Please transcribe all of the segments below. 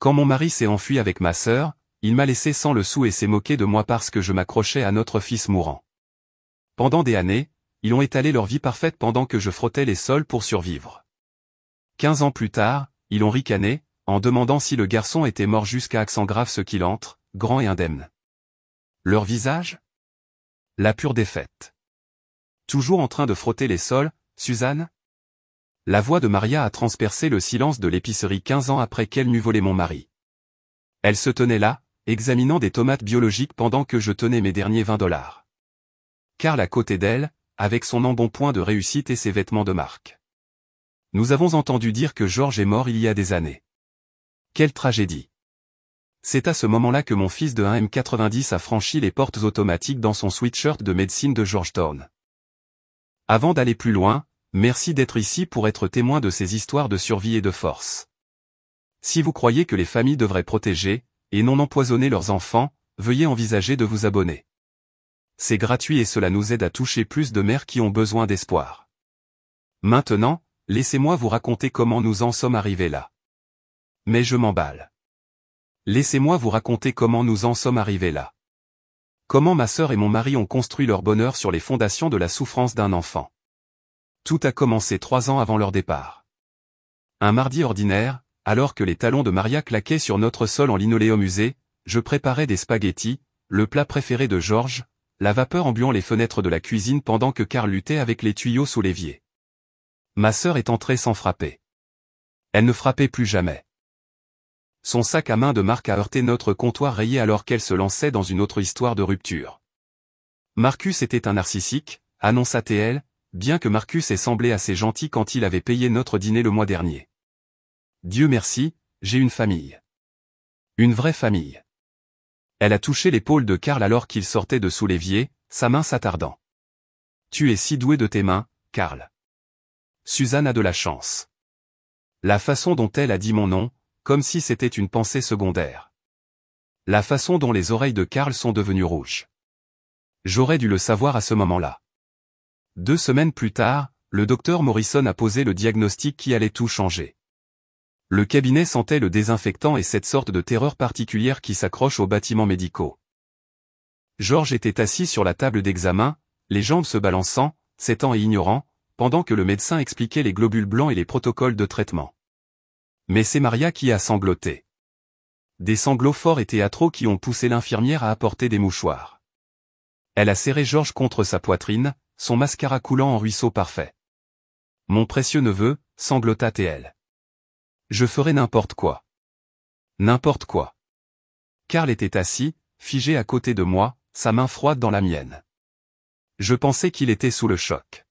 Quand mon mari s'est enfui avec ma sœur, il m'a laissé sans le sou et s'est moqué de moi parce que je m'accrochais à notre fils mourant. Pendant des années, ils ont étalé leur vie parfaite pendant que je frottais les sols pour survivre. 15 ans plus tard, ils ont ricané, en demandant si le garçon était mort jusqu'à accent grave ce qu'il entre, grand et indemne. Leur visage? La pure défaite. Toujours en train de frotter les sols, Suzanne? La voix de Maria a transpercé le silence de l'épicerie 15 ans après qu'elle m'eut volé mon mari. Elle se tenait là, examinant des tomates biologiques pendant que je tenais mes derniers $20. Karl à côté d'elle, avec son embonpoint de réussite et ses vêtements de marque. Nous avons entendu dire que Georges est mort il y a des années. Quelle tragédie. C'est à ce moment-là que mon fils de 1m90 a franchi les portes automatiques dans son sweatshirt de médecine de Georgetown. Avant d'aller plus loin, merci d'être ici pour être témoin de ces histoires de survie et de force. Si vous croyez que les familles devraient protéger, et non empoisonner leurs enfants, veuillez envisager de vous abonner. C'est gratuit et cela nous aide à toucher plus de mères qui ont besoin d'espoir. Maintenant, laissez-moi vous raconter comment nous en sommes arrivés là. Mais je m'emballe. Laissez-moi vous raconter comment nous en sommes arrivés là. Comment ma sœur et mon mari ont construit leur bonheur sur les fondations de la souffrance d'un enfant. Tout a commencé 3 ans avant leur départ. Un mardi ordinaire, alors que les talons de Maria claquaient sur notre sol en linoléum usé, je préparais des spaghettis, le plat préféré de Georges, la vapeur embuant les fenêtres de la cuisine pendant que Karl luttait avec les tuyaux sous l'évier. Ma sœur est entrée sans frapper. Elle ne frappait plus jamais. Son sac à main de marque a heurté notre comptoir rayé alors qu'elle se lançait dans une autre histoire de rupture. Marcus était un narcissique, annonça-t-elle, bien que Marcus ait semblé assez gentil quand il avait payé notre dîner le mois dernier. Dieu merci, j'ai une famille. Une vraie famille. Elle a touché l'épaule de Karl alors qu'il sortait de sous l'évier, sa main s'attardant. Tu es si doué de tes mains, Karl. Suzanne a de la chance. La façon dont elle a dit mon nom, comme si c'était une pensée secondaire. La façon dont les oreilles de Karl sont devenues rouges. J'aurais dû le savoir à ce moment-là. 2 semaines plus tard, le docteur Morrison a posé le diagnostic qui allait tout changer. Le cabinet sentait le désinfectant et cette sorte de terreur particulière qui s'accroche aux bâtiments médicaux. Georges était assis sur la table d'examen, les jambes se balançant, s'étant et ignorant, pendant que le médecin expliquait les globules blancs et les protocoles de traitement. Mais c'est Maria qui a sangloté. Des sanglots forts et théâtraux qui ont poussé l'infirmière à apporter des mouchoirs. Elle a serré Georges contre sa poitrine, son mascara coulant en ruisseau parfait. Mon précieux neveu, sanglota-t-elle. Je ferai n'importe quoi. N'importe quoi. Karl était assis, figé à côté de moi, sa main froide dans la mienne. Je pensais qu'il était sous le choc.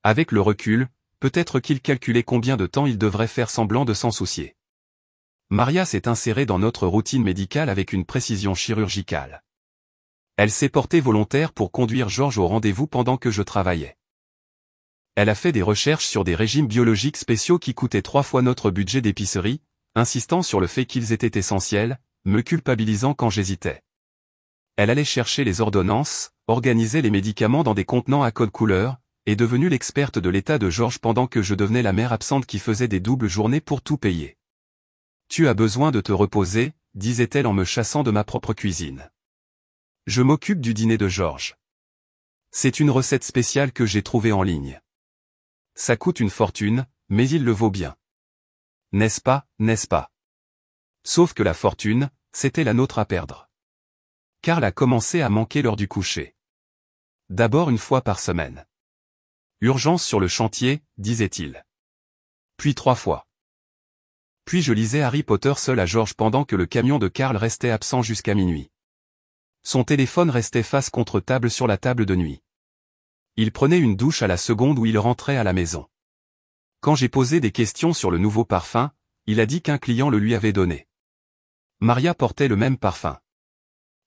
Avec le recul, peut-être qu'il calculait combien de temps il devrait faire semblant de s'en soucier. Maria s'est insérée dans notre routine médicale avec une précision chirurgicale. Elle s'est portée volontaire pour conduire Georges au rendez-vous pendant que je travaillais. Elle a fait des recherches sur des régimes biologiques spéciaux qui coûtaient 3 fois notre budget d'épicerie, insistant sur le fait qu'ils étaient essentiels, me culpabilisant quand j'hésitais. Elle allait chercher les ordonnances, organisait les médicaments dans des contenants à code couleur, est devenue l'experte de l'état de Georges pendant que je devenais la mère absente qui faisait des doubles journées pour tout payer. Tu as besoin de te reposer, disait-elle en me chassant de ma propre cuisine. Je m'occupe du dîner de Georges. C'est une recette spéciale que j'ai trouvée en ligne. Ça coûte une fortune, mais il le vaut bien. N'est-ce pas, n'est-ce pas? Sauf que la fortune, c'était la nôtre à perdre. Karl a commencé à manquer l'heure du coucher. D'abord 1 fois par semaine. Urgence sur le chantier, disait-il. Puis 3 fois. Puis je lisais Harry Potter seul à Georges pendant que le camion de Karl restait absent jusqu'à minuit. Son téléphone restait face contre table sur la table de nuit. Il prenait une douche à la seconde où il rentrait à la maison. Quand j'ai posé des questions sur le nouveau parfum, il a dit qu'un client le lui avait donné. Maria portait le même parfum.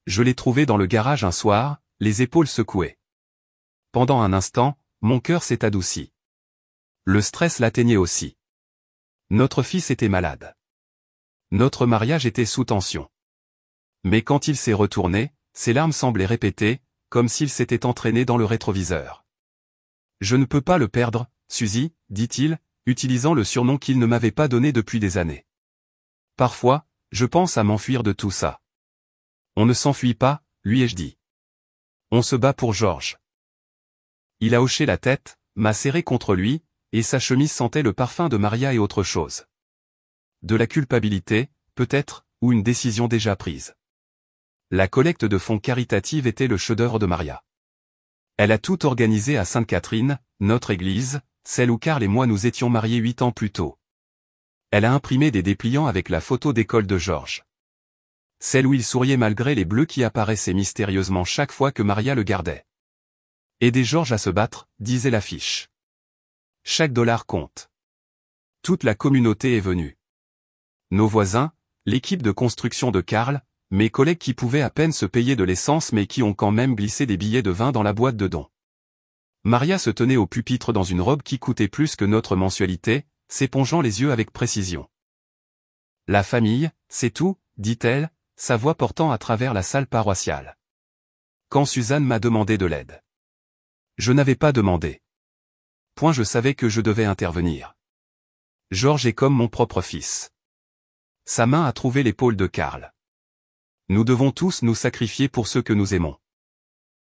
Je l'ai trouvé dans le garage un soir, les épaules secouées. Pendant un instant, mon cœur s'est adouci. Le stress l'atteignait aussi. Notre fils était malade. Notre mariage était sous tension. Mais quand il s'est retourné, ses larmes semblaient répéter, comme s'il s'était entraîné dans le rétroviseur. Je ne peux pas le perdre, Suzy, dit-il, utilisant le surnom qu'il ne m'avait pas donné depuis des années. Parfois, Je pense à m'enfuir de tout ça. On ne s'enfuit pas, lui ai-je dit. On se bat pour Georges. Il a hoché la tête, m'a serré contre lui, et sa chemise sentait le parfum de Maria et autre chose. De la culpabilité, peut-être, ou une décision déjà prise. La collecte de fonds caritative était le chef-d'œuvre de Maria. Elle a tout organisé à Sainte-Catherine, notre église, celle où Karl et moi nous étions mariés 8 ans plus tôt. Elle a imprimé des dépliants avec la photo d'école de Georges. Celle où il souriait malgré les bleus qui apparaissaient mystérieusement chaque fois que Maria le gardait. Aider Georges à se battre, disait l'affiche. Chaque dollar compte. Toute la communauté est venue. Nos voisins, l'équipe de construction de Karl, mes collègues qui pouvaient à peine se payer de l'essence mais qui ont quand même glissé des billets de vin dans la boîte de dons. Maria se tenait au pupitre dans une robe qui coûtait plus que notre mensualité, s'épongeant les yeux avec précision. La famille, c'est tout, dit-elle, sa voix portant à travers la salle paroissiale. Quand Suzanne m'a demandé de l'aide. Je n'avais pas demandé. Point je savais que je devais intervenir. Georges est comme mon propre fils. Sa main a trouvé l'épaule de Karl. Nous devons tous nous sacrifier pour ceux que nous aimons.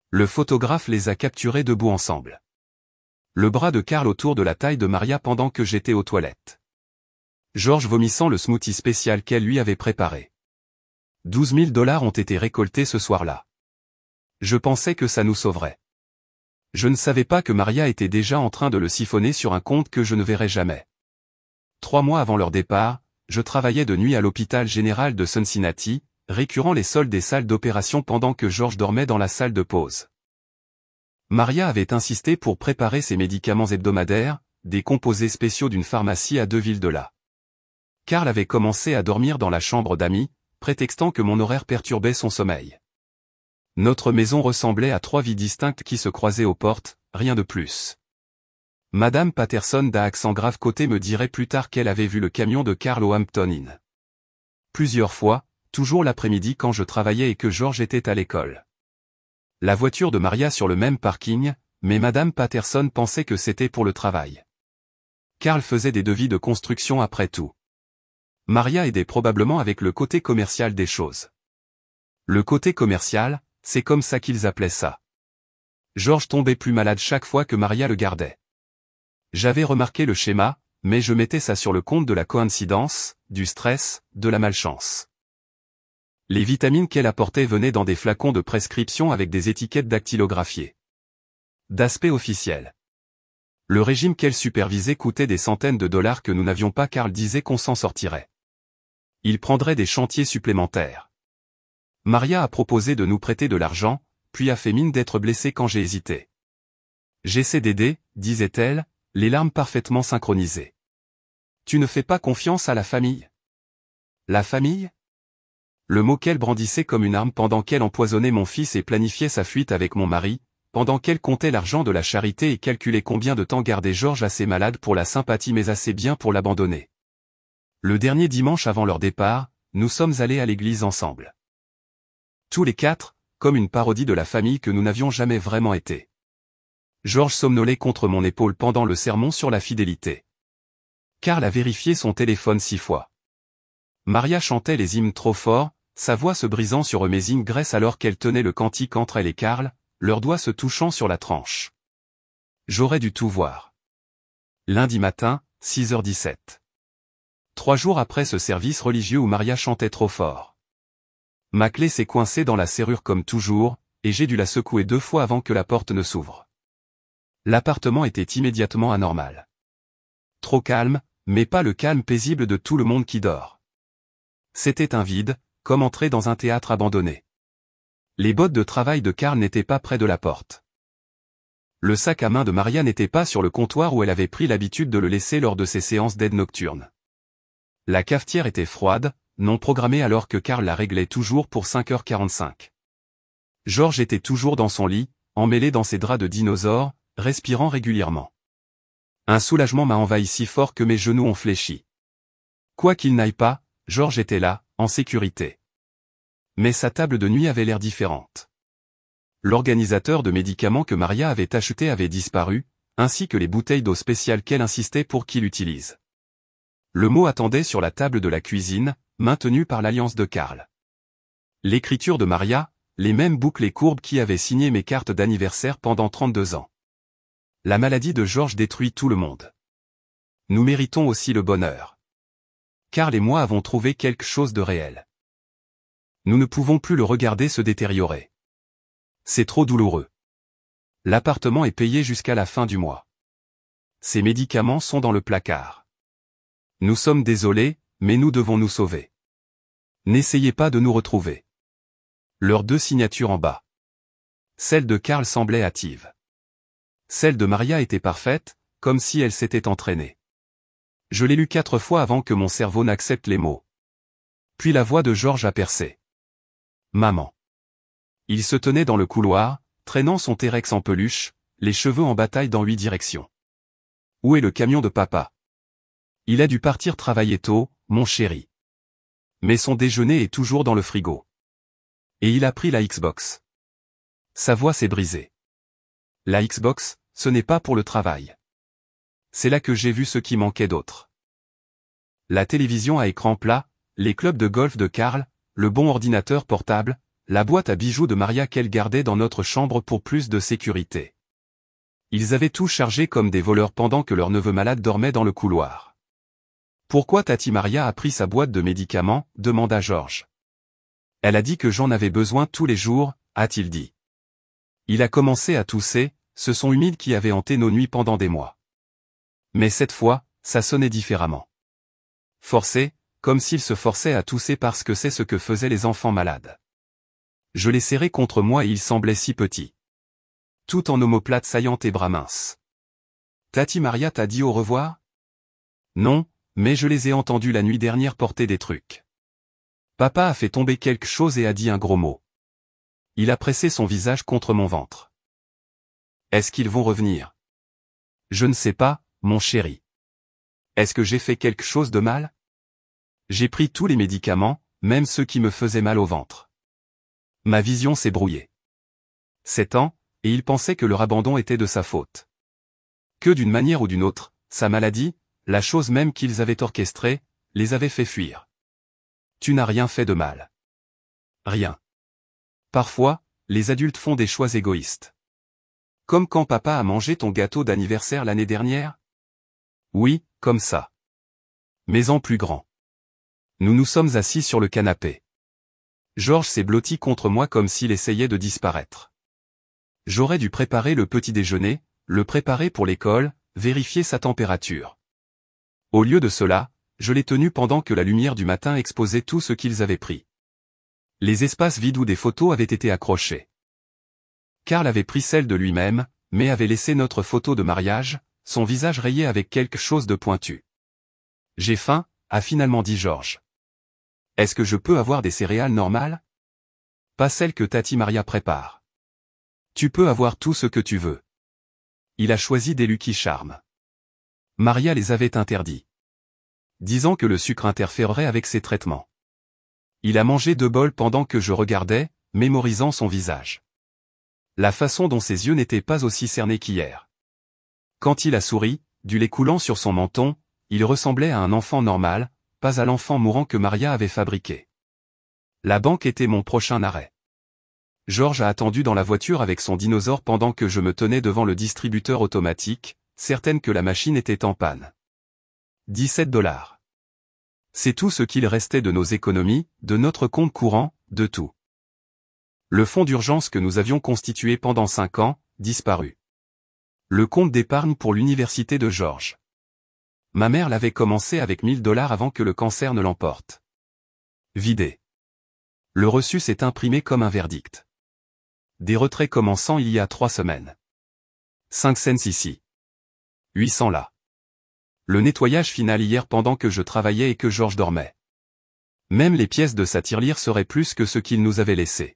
Le photographe les a capturés debout ensemble. Le bras de Karl autour de la taille de Maria pendant que j'étais aux toilettes. Georges vomissant le smoothie spécial qu'elle lui avait préparé. 12 000 $ ont été récoltés ce soir-là. Je pensais que ça nous sauverait. Je ne savais pas que Maria était déjà en train de le siphonner sur un compte que je ne verrais jamais. 3 mois avant leur départ, je travaillais de nuit à l'hôpital général de Cincinnati, récurant les soldes des salles d'opération pendant que Georges dormait dans la salle de pause. Maria avait insisté pour préparer ses médicaments hebdomadaires, des composés spéciaux d'une pharmacie à 2 villes de là. Karl avait commencé à dormir dans la chambre d'amis, prétextant que mon horaire perturbait son sommeil. Notre maison ressemblait à 3 vies distinctes qui se croisaient aux portes, rien de plus. Madame Patterson d'un accent grave côté me dirait plus tard qu'elle avait vu le camion de Karl au Hampton Inn. Plusieurs fois, toujours l'après-midi quand je travaillais et que Georges était à l'école. La voiture de Maria sur le même parking, mais Madame Patterson pensait que c'était pour le travail. Karl faisait des devis de construction après tout. Maria aidait probablement avec le côté commercial des choses. Le côté commercial, c'est comme ça qu'ils appelaient ça. Georges tombait plus malade chaque fois que Maria le gardait. J'avais remarqué le schéma, mais je mettais ça sur le compte de la coïncidence, du stress, de la malchance. Les vitamines qu'elle apportait venaient dans des flacons de prescription avec des étiquettes dactylographiées. D'aspect officiel. Le régime qu'elle supervisait coûtait des centaines de dollars que nous n'avions pas. Karl disait qu'on s'en sortirait. Il prendrait des chantiers supplémentaires. Maria a proposé de nous prêter de l'argent, puis a fait mine d'être blessée quand j'ai hésité. J'essaie d'aider, disait-elle, les larmes parfaitement synchronisées. Tu ne fais pas confiance à la famille? La famille? Le mot qu'elle brandissait comme une arme pendant qu'elle empoisonnait mon fils et planifiait sa fuite avec mon mari, pendant qu'elle comptait l'argent de la charité et calculait combien de temps gardait Georges assez malade pour la sympathie mais assez bien pour l'abandonner. Le dernier dimanche avant leur départ, nous sommes allés à l'église ensemble. Tous les 4, comme une parodie de la famille que nous n'avions jamais vraiment été. Georges somnolait contre mon épaule pendant le sermon sur la fidélité. Karl a vérifié son téléphone 6 fois. Maria chantait les hymnes trop fort, sa voix se brisant sur Amazing Grace alors qu'elle tenait le cantique entre elle et Karl, leurs doigts se touchant sur la tranche. J'aurais dû tout voir. Lundi matin, 6h17. 3 jours après ce service religieux où Maria chantait trop fort. Ma clé s'est coincée dans la serrure comme toujours, et j'ai dû la secouer 2 fois avant que la porte ne s'ouvre. L'appartement était immédiatement anormal. Trop calme, mais pas le calme paisible de tout le monde qui dort. C'était un vide, comme entrer dans un théâtre abandonné. Les bottes de travail de Karl n'étaient pas près de la porte. Le sac à main de Maria n'était pas sur le comptoir où elle avait pris l'habitude de le laisser lors de ses séances d'aide nocturne. La cafetière était froide, non programmée alors que Karl la réglait toujours pour 5h45. Georges était toujours dans son lit, emmêlé dans ses draps de dinosaure, respirant régulièrement. Un soulagement m'a envahi si fort que mes genoux ont fléchi. Quoi qu'il n'aille pas, Georges était là, en sécurité. Mais sa table de nuit avait l'air différente. L'organisateur de médicaments que Maria avait acheté avait disparu, ainsi que les bouteilles d'eau spéciale qu'elle insistait pour qu'il utilise. Le mot attendait sur la table de la cuisine, maintenue par l'alliance de Karl. L'écriture de Maria, les mêmes boucles et courbes qui avaient signé mes cartes d'anniversaire pendant 32 ans. La maladie de Georges détruit tout le monde. Nous méritons aussi le bonheur. Karl et moi avons trouvé quelque chose de réel. Nous ne pouvons plus le regarder se détériorer. C'est trop douloureux. L'appartement est payé jusqu'à la fin du mois. Ces médicaments sont dans le placard. Nous sommes désolés, mais nous devons nous sauver. N'essayez pas de nous retrouver. Leurs 2 signatures en bas. Celle de Karl semblait hâtive. Celle de Maria était parfaite, comme si elle s'était entraînée. Je l'ai lu 4 fois avant que mon cerveau n'accepte les mots. Puis la voix de Georges a percé. Maman. Il se tenait dans le couloir, traînant son T-Rex en peluche, les cheveux en bataille dans 8 directions. Où est le camion de papa? Il a dû partir travailler tôt, mon chéri. Mais son déjeuner est toujours dans le frigo. Et il a pris la Xbox. Sa voix s'est brisée. La Xbox, ce n'est pas pour le travail. C'est là que j'ai vu ce qui manquait d'autre. La télévision à écran plat, les clubs de golf de Karl, le bon ordinateur portable, la boîte à bijoux de Maria qu'elle gardait dans notre chambre pour plus de sécurité. Ils avaient tout chargé comme des voleurs pendant que leur neveu malade dormait dans le couloir. Pourquoi Tati Maria a pris sa boîte de médicaments, demanda Georges. Elle a dit que j'en avais besoin tous les jours, a-t-il dit. Il a commencé à tousser, ce son humide qui avait hanté nos nuits pendant des mois. Mais cette fois, ça sonnait différemment. Forcé, comme s'il se forçait à tousser parce que c'est ce que faisaient les enfants malades. Je l'ai serré contre moi et il semblait si petit. Tout en omoplate saillante et bras minces. Tati Maria t'a dit au revoir? Non, mais je les ai entendus la nuit dernière porter des trucs. Papa a fait tomber quelque chose et a dit un gros mot. Il a pressé son visage contre mon ventre. Est-ce qu'ils vont revenir? Je ne sais pas, mon chéri. Est-ce que j'ai fait quelque chose de mal? J'ai pris tous les médicaments, même ceux qui me faisaient mal au ventre. Ma vision s'est brouillée. 7 ans, et il pensait que leur abandon était de sa faute. Que d'une manière ou d'une autre, sa maladie, la chose même qu'ils avaient orchestrée, les avait fait fuir. Tu n'as rien fait de mal. Rien. Parfois, les adultes font des choix égoïstes. Comme quand papa a mangé ton gâteau d'anniversaire l'année dernière? Oui, comme ça. Mais en plus grand. Nous nous sommes assis sur le canapé. Georges s'est blotti contre moi comme s'il essayait de disparaître. J'aurais dû préparer le petit déjeuner, le préparer pour l'école, vérifier sa température. Au lieu de cela, je l'ai tenu pendant que la lumière du matin exposait tout ce qu'ils avaient pris. Les espaces vides où des photos avaient été accrochés. Karl avait pris celle de lui-même, mais avait laissé notre photo de mariage, son visage rayé avec quelque chose de pointu. J'ai faim, a finalement dit Georges. Est-ce que je peux avoir des céréales normales? Pas celles que Tati Maria prépare. Tu peux avoir tout ce que tu veux. Il a choisi des Lucky Charms. Maria les avait interdits, disant que le sucre interférerait avec ses traitements. Il a mangé 2 bols pendant que je regardais, mémorisant son visage. La façon dont ses yeux n'étaient pas aussi cernés qu'hier. Quand il a souri, du lait coulant sur son menton, il ressemblait à un enfant normal, pas à l'enfant mourant que Maria avait fabriqué. La banque était mon prochain arrêt. Georges a attendu dans la voiture avec son dinosaure pendant que je me tenais devant le distributeur automatique, certaine que la machine était en panne. 17 $. C'est tout ce qu'il restait de nos économies, de notre compte courant, de tout. Le fonds d'urgence que nous avions constitué pendant 5 ans, disparu. Le compte d'épargne pour l'université de Georges. Ma mère l'avait commencé avec 1 000 $ avant que le cancer ne l'emporte. Vidé. Le reçu s'est imprimé comme un verdict. Des retraits commençant il y a 3 semaines. 5 cents ici. 800 là. Le nettoyage final hier pendant que je travaillais et que Georges dormait. Même les pièces de sa tirelire seraient plus que ce qu'il nous avait laissé.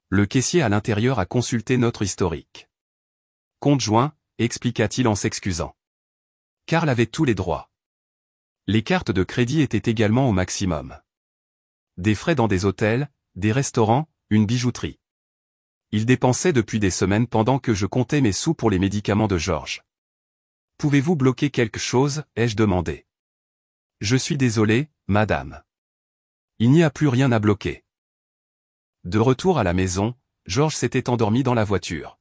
Le caissier à l'intérieur a consulté notre historique. Compte joint, expliqua-t-il en s'excusant. Karl avait tous les droits. Les cartes de crédit étaient également au maximum. Des frais dans des hôtels, des restaurants, une bijouterie. Il dépensait depuis des semaines pendant que je comptais mes sous pour les médicaments de Georges. Pouvez-vous bloquer quelque chose, ai-je demandé. Je suis désolé, madame. Il n'y a plus rien à bloquer. De retour à la maison, Georges s'était endormi dans la voiture.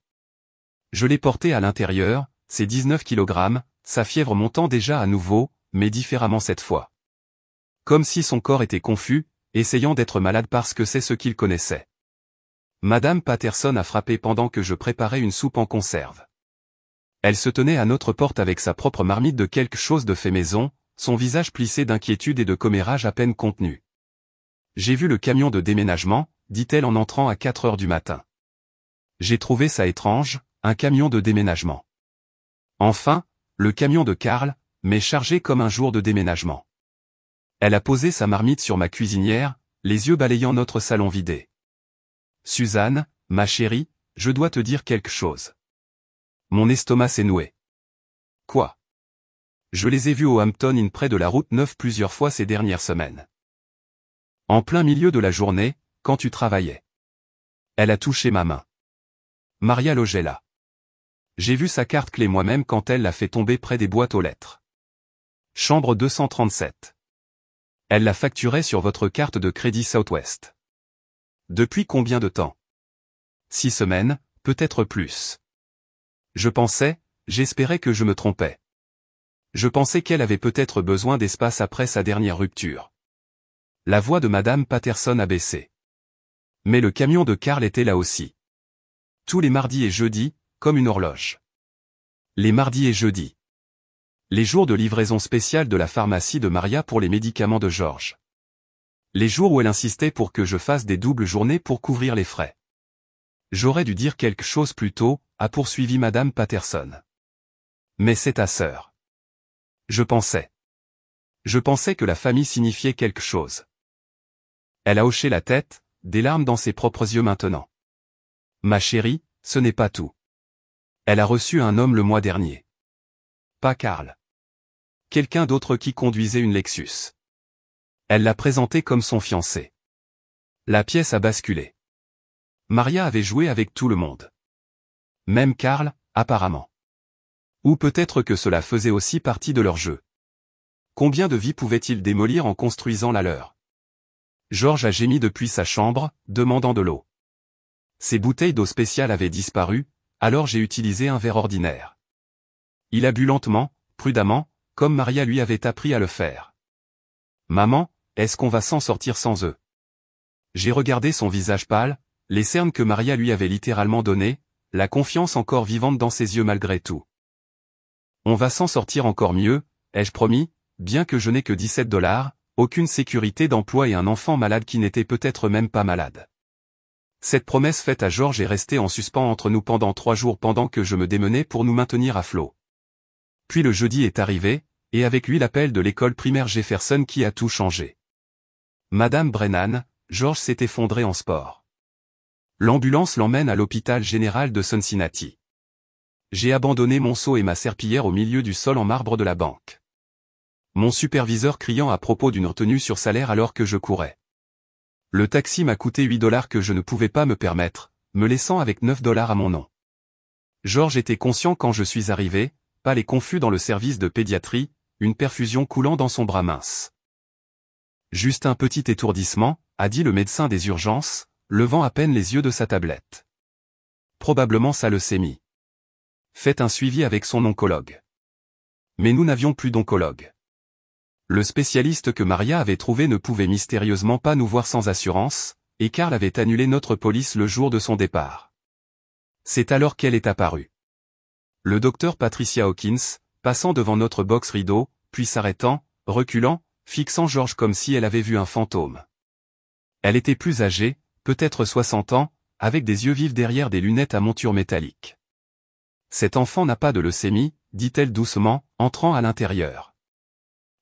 Je l'ai porté à l'intérieur, ses 19 kg, sa fièvre montant déjà à nouveau, mais différemment cette fois. Comme si son corps était confus, essayant d'être malade parce que c'est ce qu'il connaissait. Madame Patterson a frappé pendant que je préparais une soupe en conserve. Elle se tenait à notre porte avec sa propre marmite de quelque chose de fait maison, son visage plissé d'inquiétude et de commérage à peine contenu. J'ai vu le camion de déménagement, dit-elle en entrant à 4 heures du matin. J'ai trouvé ça étrange, un camion de déménagement. Enfin, le camion de Karl, mais chargé comme un jour de déménagement. Elle a posé sa marmite sur ma cuisinière, les yeux balayant notre salon vidé. Suzanne, ma chérie, je dois te dire quelque chose. Mon estomac s'est noué. Quoi? Je les ai vus au Hampton Inn près de la route 9 plusieurs fois ces dernières semaines. En plein milieu de la journée, quand tu travaillais. Elle a touché ma main. Maria logeait là. J'ai vu sa carte clé moi-même quand elle l'a fait tomber près des boîtes aux lettres. Chambre 237. Elle la facturait sur votre carte de crédit Southwest. Depuis combien de temps? 6 semaines, peut-être plus. J'espérais que je me trompais. Je pensais qu'elle avait peut-être besoin d'espace après sa dernière rupture. La voix de Madame Patterson a baissé. Mais le camion de Karl était là aussi. Tous les mardis et jeudis, comme une horloge. Les mardis et jeudis. Les jours de livraison spéciale de la pharmacie de Maria pour les médicaments de Georges. Les jours où elle insistait pour que je fasse des doubles journées pour couvrir les frais. J'aurais dû dire quelque chose plus tôt, a poursuivi Madame Patterson. Mais c'est ta sœur. Je pensais que la famille signifiait quelque chose. Elle a hoché la tête, des larmes dans ses propres yeux maintenant. Ma chérie, ce n'est pas tout. Elle a reçu un homme le mois dernier. Pas Karl. Quelqu'un d'autre qui conduisait une Lexus. Elle l'a présenté comme son fiancé. La pièce a basculé. Maria avait joué avec tout le monde. Même Karl, apparemment. Ou peut-être que cela faisait aussi partie de leur jeu. Combien de vies pouvaient-ils démolir en construisant la leur? Georges a gémi depuis sa chambre, demandant de l'eau. Ses bouteilles d'eau spéciale avaient disparu, alors j'ai utilisé un verre ordinaire. Il a bu lentement, prudemment, comme Maria lui avait appris à le faire. Maman, est-ce qu'on va s'en sortir sans eux? J'ai regardé son visage pâle, les cernes que Maria lui avait littéralement données, la confiance encore vivante dans ses yeux malgré tout. On va s'en sortir encore mieux, ai-je promis, bien que je n'ai que $17, aucune sécurité d'emploi et un enfant malade qui n'était peut-être même pas malade. Cette promesse faite à Georges est restée en suspens entre nous pendant 3 jours pendant que je me démenais pour nous maintenir à flot. Puis le jeudi est arrivé, et avec lui l'appel de l'école primaire Jefferson qui a tout changé. Madame Brennan, Georges s'est effondré en sport. L'ambulance l'emmène à l'hôpital général de Cincinnati. J'ai abandonné mon seau et ma serpillière au milieu du sol en marbre de la banque. Mon superviseur criant à propos d'une retenue sur salaire alors que je courais. Le taxi m'a coûté $8 que je ne pouvais pas me permettre, me laissant avec $9 à mon nom. Georges était conscient quand je suis arrivé, pâle et confus dans le service de pédiatrie, une perfusion coulant dans son bras mince. Juste un petit étourdissement, a dit le médecin des urgences, levant à peine les yeux de sa tablette. Probablement sa leucémie. Faites un suivi avec son oncologue. Mais nous n'avions plus d'oncologue. Le spécialiste que Maria avait trouvé ne pouvait mystérieusement pas nous voir sans assurance, et Karl avait annulé notre police le jour de son départ. C'est alors qu'elle est apparue. Le docteur Patricia Hawkins, passant devant notre box rideau, puis s'arrêtant, reculant, fixant Georges comme si elle avait vu un fantôme. Elle était plus âgée, peut-être 60 ans, avec des yeux vifs derrière des lunettes à monture métallique. Cet enfant n'a pas de leucémie, dit-elle doucement, entrant à l'intérieur.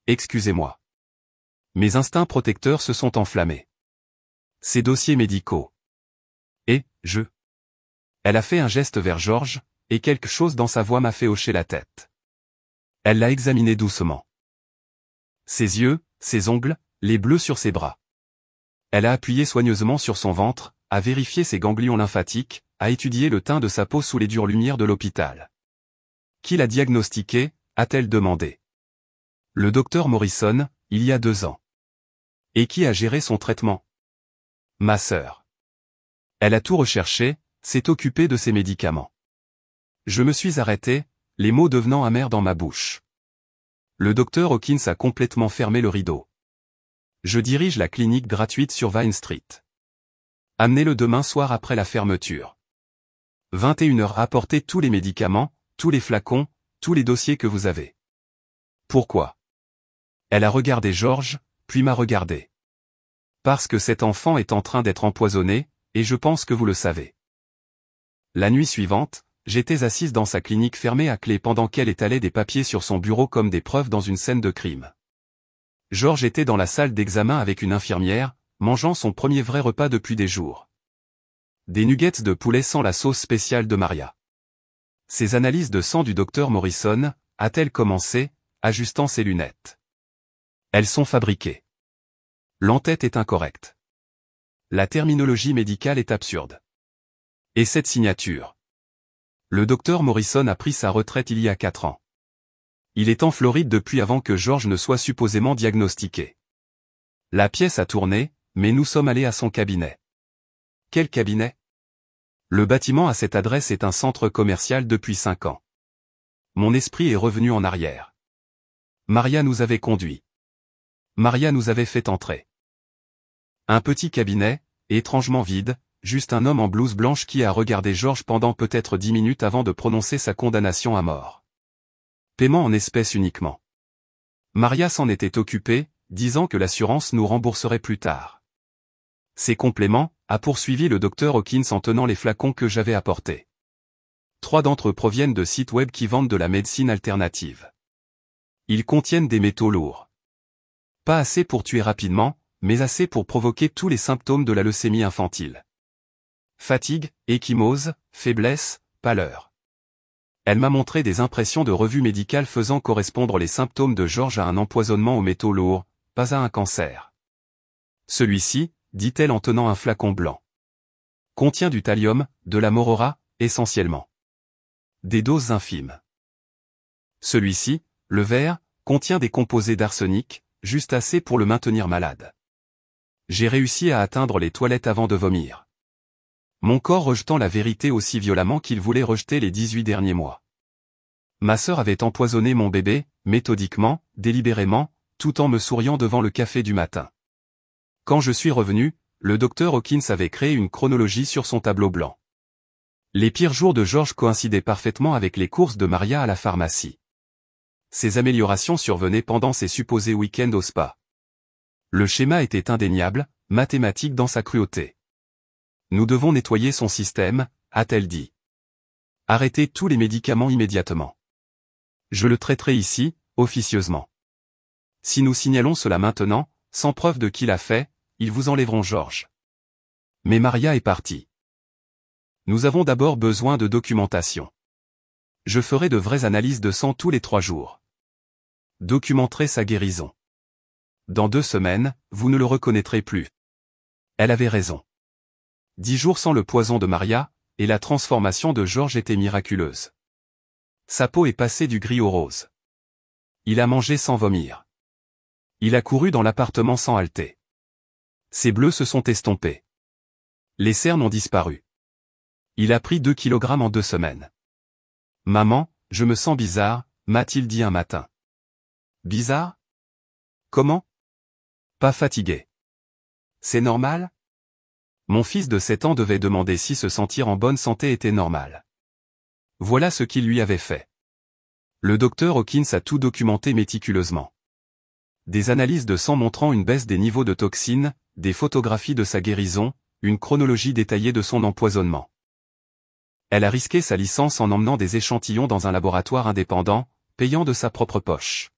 Excusez-moi. Mes instincts protecteurs se sont enflammés. Ces dossiers médicaux. Et, Elle a fait un geste vers Georges, et quelque chose dans sa voix m'a fait hocher la tête. Elle l'a examiné doucement. Ses yeux, ses ongles, les bleus sur ses bras. Elle a appuyé soigneusement sur son ventre, a vérifié ses ganglions lymphatiques, a étudié le teint de sa peau sous les dures lumières de l'hôpital. Qui l'a diagnostiqué, a-t-elle demandé. Le docteur Morrison, il y a 2 ans. Et qui a géré son traitement? Ma sœur. Elle a tout recherché, s'est occupée de ses médicaments. Je me suis arrêté, les mots devenant amers dans ma bouche. Le docteur Hawkins a complètement fermé le rideau. Je dirige la clinique gratuite sur Vine Street. Amenez-le demain soir après la fermeture. 21h. Apportez tous les médicaments, tous les flacons, tous les dossiers que vous avez. Pourquoi? Elle a regardé George, puis m'a regardé. Parce que cet enfant est en train d'être empoisonné, et je pense que vous le savez. La nuit suivante, j'étais assise dans sa clinique fermée à clé pendant qu'elle étalait des papiers sur son bureau comme des preuves dans une scène de crime. George était dans la salle d'examen avec une infirmière, mangeant son premier vrai repas depuis des jours. Des nuggets de poulet sans la sauce spéciale de Maria. Ces analyses de sang du docteur Morrison, a-t-elle commencé, ajustant ses lunettes. Elles sont fabriquées. L'entête est incorrecte. La terminologie médicale est absurde. Et cette signature? Le docteur Morrison a pris sa retraite il y a 4 ans. Il est en Floride depuis avant que George ne soit supposément diagnostiqué. La pièce a tourné, mais nous sommes allés à son cabinet. Quel cabinet? Le bâtiment à cette adresse est un centre commercial depuis 5 ans. Mon esprit est revenu en arrière. Maria nous avait conduits. Maria nous avait fait entrer. Un petit cabinet, étrangement vide, juste un homme en blouse blanche qui a regardé George pendant peut-être 10 minutes avant de prononcer sa condamnation à mort. Paiement en espèces uniquement. Maria s'en était occupée, disant que l'assurance nous rembourserait plus tard. Ces compléments, a poursuivi le docteur Hawkins en tenant les flacons que j'avais apportés. 3 d'entre eux proviennent de sites web qui vendent de la médecine alternative. Ils contiennent des métaux lourds. Pas assez pour tuer rapidement, mais assez pour provoquer tous les symptômes de la leucémie infantile. Fatigue, ecchymose, faiblesse, pâleur. Elle m'a montré des impressions de revues médicales faisant correspondre les symptômes de George à un empoisonnement aux métaux lourds, pas à un cancer. Celui-ci, dit-elle en tenant un flacon blanc, contient du thallium, de la morora, essentiellement. Des doses infimes. Celui-ci, le vert, contient des composés d'arsenic, juste assez pour le maintenir malade. J'ai réussi à atteindre les toilettes avant de vomir. Mon corps rejetant la vérité aussi violemment qu'il voulait rejeter les 18 derniers mois. Ma sœur avait empoisonné mon bébé, méthodiquement, délibérément, tout en me souriant devant le café du matin. Quand je suis revenu, le docteur Hawkins avait créé une chronologie sur son tableau blanc. Les pires jours de George coïncidaient parfaitement avec les courses de Maria à la pharmacie. Ces améliorations survenaient pendant ses supposés week-ends au spa. Le schéma était indéniable, mathématique dans sa cruauté. Nous devons nettoyer son système, a-t-elle dit. Arrêtez tous les médicaments immédiatement. Je le traiterai ici, officieusement. Si nous signalons cela maintenant, sans preuve de qui l'a fait, ils vous enlèveront George. Mais Maria est partie. Nous avons d'abord besoin de documentation. Je ferai de vraies analyses de sang tous les 3 jours. Documenterai sa guérison. Dans 2 semaines, vous ne le reconnaîtrez plus. Elle avait raison. 10 jours sans le poison de Maria, et la transformation de George était miraculeuse. Sa peau est passée du gris au rose. Il a mangé sans vomir. Il a couru dans l'appartement sans halter. Ses bleus se sont estompés. Les cernes ont disparu. Il a pris 2 kilogrammes en 2 semaines. Maman, je me sens bizarre, m'a-t-il dit un matin. Bizarre? Comment? Pas fatigué. C'est normal? Mon fils de 7 ans devait demander si se sentir en bonne santé était normal. Voilà ce qu'il lui avait fait. Le docteur Hawkins a tout documenté méticuleusement. Des analyses de sang montrant une baisse des niveaux de toxines, des photographies de sa guérison, une chronologie détaillée de son empoisonnement. Elle a risqué sa licence en emmenant des échantillons dans un laboratoire indépendant, payant de sa propre poche.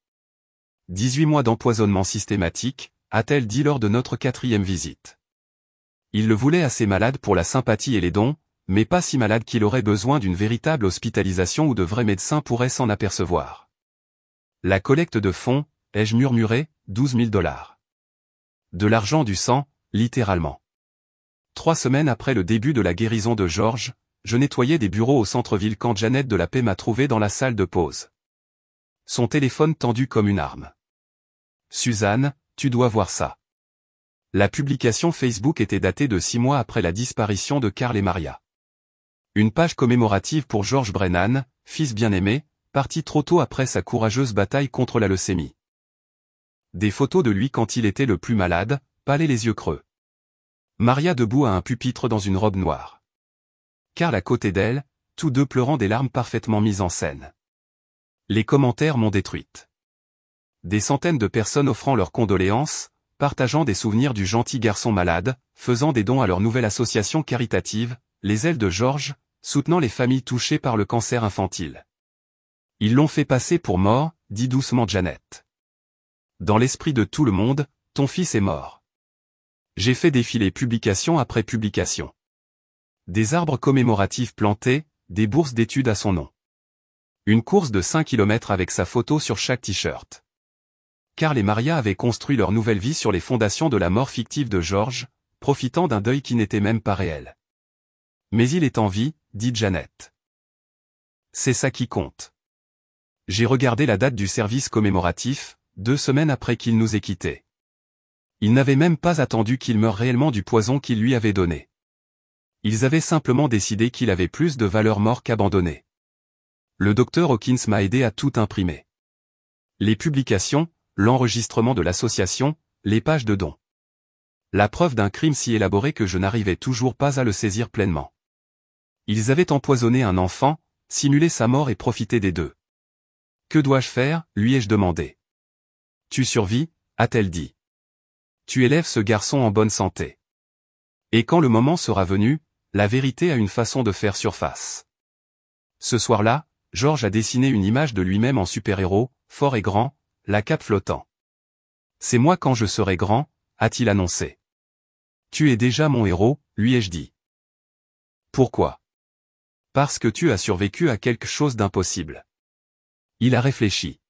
18 mois d'empoisonnement systématique, a-t-elle dit lors de notre 4e visite. Il le voulait assez malade pour la sympathie et les dons, mais pas si malade qu'il aurait besoin d'une véritable hospitalisation où de vrais médecins pourraient s'en apercevoir. La collecte de fonds, ai-je murmuré, 12 000 $. De l'argent du sang, littéralement. 3 semaines après le début de la guérison de George, je nettoyais des bureaux au centre-ville quand Jeannette de la Paix m'a trouvé dans la salle de pause. Son téléphone tendu comme une arme. Suzanne, tu dois voir ça. La publication Facebook était datée de 6 mois après la disparition de Carl et Maria. Une page commémorative pour George Brennan, fils bien-aimé, parti trop tôt après sa courageuse bataille contre la leucémie. Des photos de lui quand il était le plus malade, pâle et les yeux creux. Maria debout à un pupitre dans une robe noire. Carl à côté d'elle, tous deux pleurant des larmes parfaitement mises en scène. Les commentaires m'ont détruite. Des centaines de personnes offrant leurs condoléances, partageant des souvenirs du gentil garçon malade, faisant des dons à leur nouvelle association caritative, les ailes de George, soutenant les familles touchées par le cancer infantile. Ils l'ont fait passer pour mort, dit doucement Janet. Dans l'esprit de tout le monde, ton fils est mort. J'ai fait défiler publication après publication. Des arbres commémoratifs plantés, des bourses d'études à son nom. Une course de 5 km avec sa photo sur chaque t-shirt. Carl et Maria avaient construit leur nouvelle vie sur les fondations de la mort fictive de George, profitant d'un deuil qui n'était même pas réel. Mais il est en vie, dit Janet. C'est ça qui compte. J'ai regardé la date du service commémoratif, 2 semaines après qu'il nous ait quittés. Ils n'avaient même pas attendu qu'il meure réellement du poison qu'ils lui avaient donné. Ils avaient simplement décidé qu'il avait plus de valeur mort qu'abandonné. Le docteur Hawkins m'a aidé à tout imprimer. Les publications, l'enregistrement de l'association, les pages de dons. La preuve d'un crime si élaboré que je n'arrivais toujours pas à le saisir pleinement. Ils avaient empoisonné un enfant, simulé sa mort et profité des deux. Que dois-je faire, lui ai-je demandé. Tu survis, a-t-elle dit. Tu élèves ce garçon en bonne santé. Et quand le moment sera venu, la vérité a une façon de faire surface. Ce soir-là, George a dessiné une image de lui-même en super-héros, fort et grand, la cape flottant. C'est moi quand je serai grand, a-t-il annoncé. Tu es déjà mon héros, lui ai-je dit. Pourquoi? Parce que tu as survécu à quelque chose d'impossible. Il a réfléchi.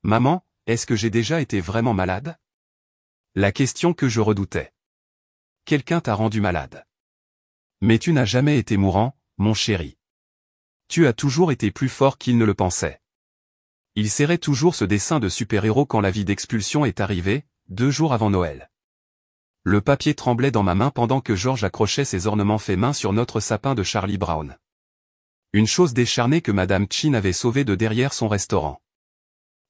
Maman, est-ce que j'ai déjà été vraiment malade? La question que je redoutais. Quelqu'un t'a rendu malade. Mais tu n'as jamais été mourant, mon chéri. Tu as toujours été plus fort qu'il ne le pensait. Il serrait toujours ce dessin de super-héros quand la vie d'expulsion est arrivée, 2 jours avant Noël. Le papier tremblait dans ma main pendant que George accrochait ses ornements faits main sur notre sapin de Charlie Brown. Une chose décharnée que Madame Chin avait sauvée de derrière son restaurant.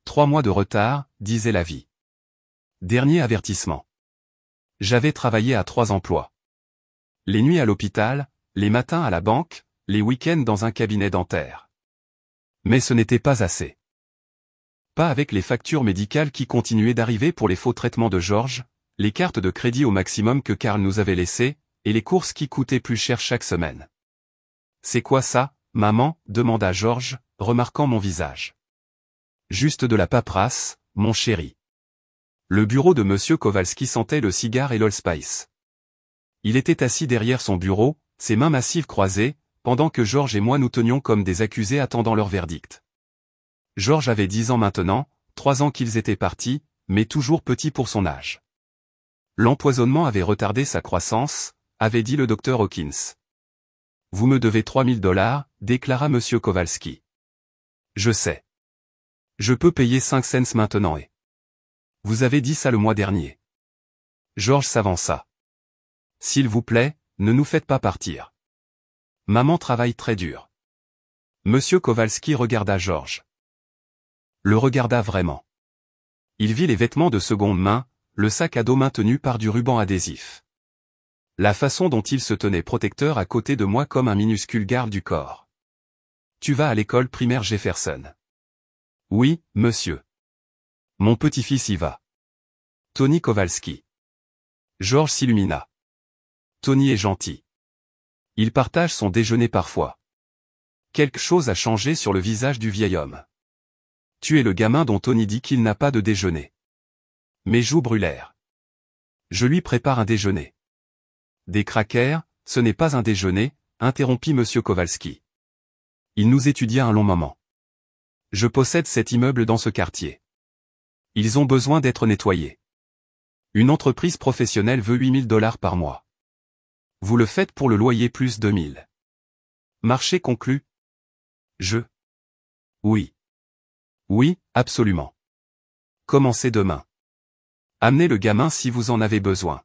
3 mois de retard, disait la vie. Dernier avertissement. J'avais travaillé à 3 emplois. Les nuits à l'hôpital, les matins à la banque, les week-ends dans un cabinet dentaire. Mais ce n'était pas assez. Pas avec les factures médicales qui continuaient d'arriver pour les faux traitements de George, les cartes de crédit au maximum que Carl nous avait laissées, et les courses qui coûtaient plus cher chaque semaine. C'est quoi ça, maman, demanda George, remarquant mon visage. Juste de la paperasse, mon chéri. Le bureau de Monsieur Kowalski sentait le cigare et l'Allspice. Il était assis derrière son bureau, ses mains massives croisées, pendant que George et moi nous tenions comme des accusés attendant leur verdict. George avait 10 ans maintenant, 3 ans qu'ils étaient partis, mais toujours petit pour son âge. L'empoisonnement avait retardé sa croissance, avait dit le docteur Hawkins. Vous me devez $3000, déclara Monsieur Kowalski. Je sais. Je peux payer 5 cents maintenant et... Vous avez dit ça le mois dernier. George s'avança. S'il vous plaît, ne nous faites pas partir. Maman travaille très dur. Monsieur Kowalski regarda George. Le regarda vraiment. Il vit les vêtements de seconde main, le sac à dos maintenu par du ruban adhésif. La façon dont il se tenait protecteur à côté de moi comme un minuscule garde du corps. Tu vas à l'école primaire Jefferson. Oui, monsieur. Mon petit-fils y va. Tony Kowalski. George s'illumina. Tony est gentil. Il partage son déjeuner parfois. Quelque chose a changé sur le visage du vieil homme. Tu es le gamin dont Tony dit qu'il n'a pas de déjeuner. Mes joues brûlèrent. Je lui prépare un déjeuner. Des crackers, ce n'est pas un déjeuner, interrompit Monsieur Kowalski. Il nous étudia un long moment. Je possède cet immeuble dans ce quartier. Ils ont besoin d'être nettoyés. Une entreprise professionnelle veut $8000 par mois. Vous le faites pour le loyer plus 2000. Marché conclu. Oui. Oui, absolument. Commencez demain. Amenez le gamin si vous en avez besoin.